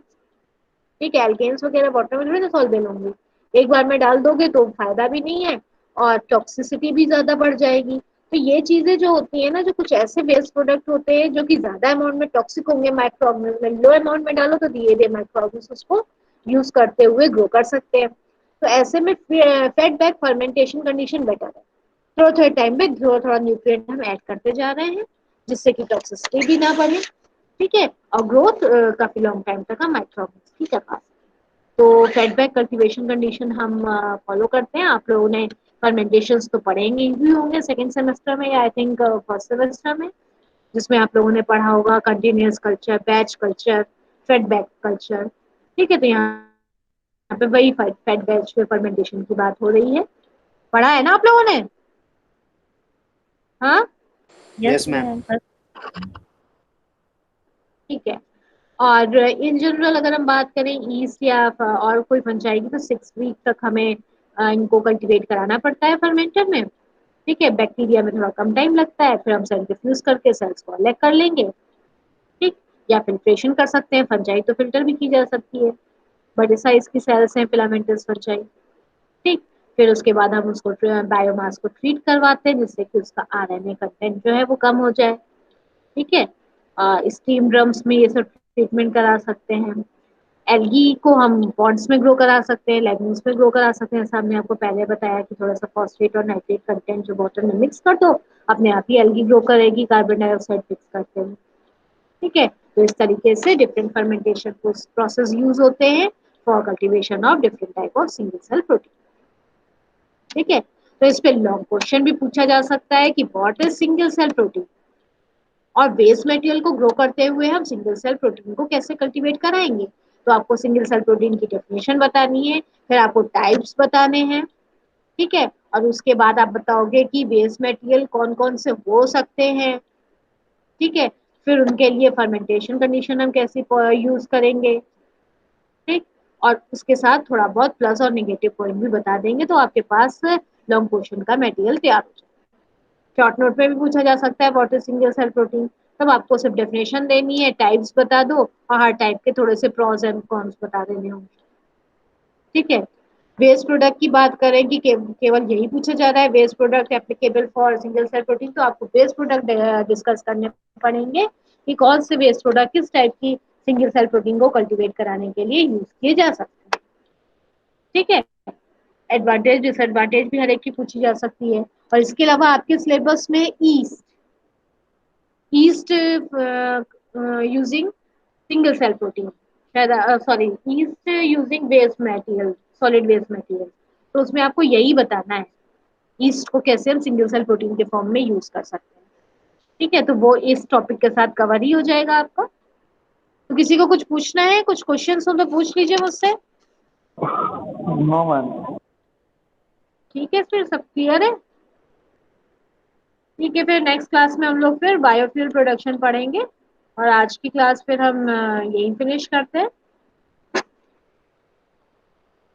ठीक है, एल्केन्स वगैरह वाटर में थोड़ी ना सॉल्युबल होंगे, एक बार में डाल दोगे तो फायदा भी नहीं है और टॉक्सिसिटी भी ज्यादा बढ़ जाएगी। तो ये चीजें जो होती है ना, जो कुछ ऐसे वेस्ट प्रोडक्ट होते हैं जो कि ज्यादा अमाउंट में टॉक्सिक होंगे माइक्रो ऑर्गेनिज्म, लो अमाउंट में डालो तो धीरे धीरे माइक्रो ऑर्गेनिज्म उसको यूज करते हुए ग्रो कर सकते हैं। तो ऐसे में fed batch fermentation condition better है। थोड़ा थोड़ा टाइम पे थोड़ा थोड़ा न्यूट्रिएंट हम ऐड करते जा रहे हैं जिससे कि टॉक्सिसिटी भी ना बढ़े। ठीक है, और ग्रोथ काफी लॉन्ग टाइम तक हम माइक्रो ऑर्गेनिज्म की करवा सकते हैं। तो फेडबैक कल्टीवेशन कंडीशन हम फॉलो करते हैं। आप लोगों ने फर्मेंटेशन तो पढ़ेंगे ही होंगे सेकंड सेमेस्टर में या आई थिंक फर्स्ट सेमेस्टर में, जिसमें आप लोगों ने पढ़ा होगा continuous culture, batch culture, fed batch culture. ठीक है, तो यहाँ पे वही फेड बैच फर्मेंटेशन की बात हो रही है। पढ़ा है ना आप लोगों ने? हाँ, यस यस मैम। मैम। ठीक है। और इन जनरल अगर हम बात करें ईस्ट या और कोई फंजाई की, तो 6 वीक तक हमें इनको कल्टीवेट कराना पड़ता है फर्मेंटर में। ठीक है, बैक्टीरिया में थोड़ा कम टाइम लगता है, फिर हम सेंट्रीफ्यूज करके सेल्स को अलग कर लेंगे। ठीक, या फिल्ट्रेशन कर सकते हैं, फंजाई तो फिल्टर भी की जा सकती है, बड़े साइज की सेल्स हैं फिलामेंटस फंजाई। ठीक, फिर उसके बाद हम उसको बायोमास को ट्रीट करवाते हैं जिससे कि उसका आरएनए कंटेंट जो है वो कम हो जाए। ठीक है, स्टीम ड्रम्स में ये सब ट्रीटमेंट करा सकते हैं। एल्गी को हम पॉन्ड्स में ग्रो करा सकते हैं, लेगून्स में ग्रो करा सकते हैं। जैसा हमने आपको पहले बताया कि थोड़ा सा फॉस्फेट और नाइट्रेट कंटेंट जो वाटर में मिक्स कर दो, अपने आप ही एल्गी ग्रो करेगी कार्बन डाइऑक्साइड मिक्स करते हैं। ठीक है, तो इस तरीके से डिफरेंट फर्मेंटेशन प्रोसेस यूज होते हैं for cultivation of different type of single cell protein. ठीक है, तो इस पे लॉन्ग क्वेश्चन भी पूछा जा सकता है कि what is single cell protein, और बेस मटेरियल को ग्रो करते हुए हम सिंगल सेल प्रोटीन को कैसे कल्टीवेट कराएंगे। तो आपको सिंगल सेल प्रोटीन की डेफिनेशन बतानी है, फिर आपको टाइप्स बताने हैं। ठीक है, और उसके बाद आप बताओगे कि बेस मटेरियल कौन कौन से हो सकते हैं। ठीक है, फिर उनके लिए फर्मेंटेशन कंडीशन हम कैसे यूज करेंगे। ठीक, और उसके साथ थोड़ा बहुत प्लस और निगेटिव पॉइंट भी बता देंगे, तो आपके पास लॉन्ग क्वेश्चन का मटेरियल तैयार हो जाए। शॉर्ट नोट में भी पूछा जा सकता है what is single cell protein, तब आपको सिर्फ डेफिनेशन देनी है, टाइप्स बता दो और हर टाइप के थोड़े से प्रोज एंड कॉन्स बता देने होंगे। ठीक है, वेस्ट प्रोडक्ट की बात करें कि केवल यही पूछा जा रहा है waste product applicable for single cell protein, तो आपको वेस्ट प्रोडक्ट डिस्कस करने पड़ेंगे कि कौन से वेस्ट प्रोडक्ट किस टाइप की सिंगल सेल प्रोटीन को कल्टीवेट कराने के लिए यूज किए जा सकते हैं। ठीक है, एडवांटेज डिसएडवांटेज भी हर एक की पूछी जा सकती है। और इसके अलावा आपके सिलेबस में yeast yeast using single cell protein, sorry, yeast using waste material, solid waste material, तो उसमें आपको यही बताना है ईस्ट को कैसे हम सिंगल सेल प्रोटीन के फॉर्म में यूज कर सकते हैं। ठीक है, तो वो इस टॉपिक के साथ कवर ही हो जाएगा आपका। तो किसी को कुछ पूछना है, कुछ क्वेश्चन हो तो पूछ लीजिए मुझसे। No ma'am. ठीक है, फिर सब क्लियर है। ठीक है, फिर नेक्स्ट क्लास में हम लोग फिर बायोफ्यूल प्रोडक्शन पढ़ेंगे और आज की क्लास फिर हम यही फिनिश करते हैं।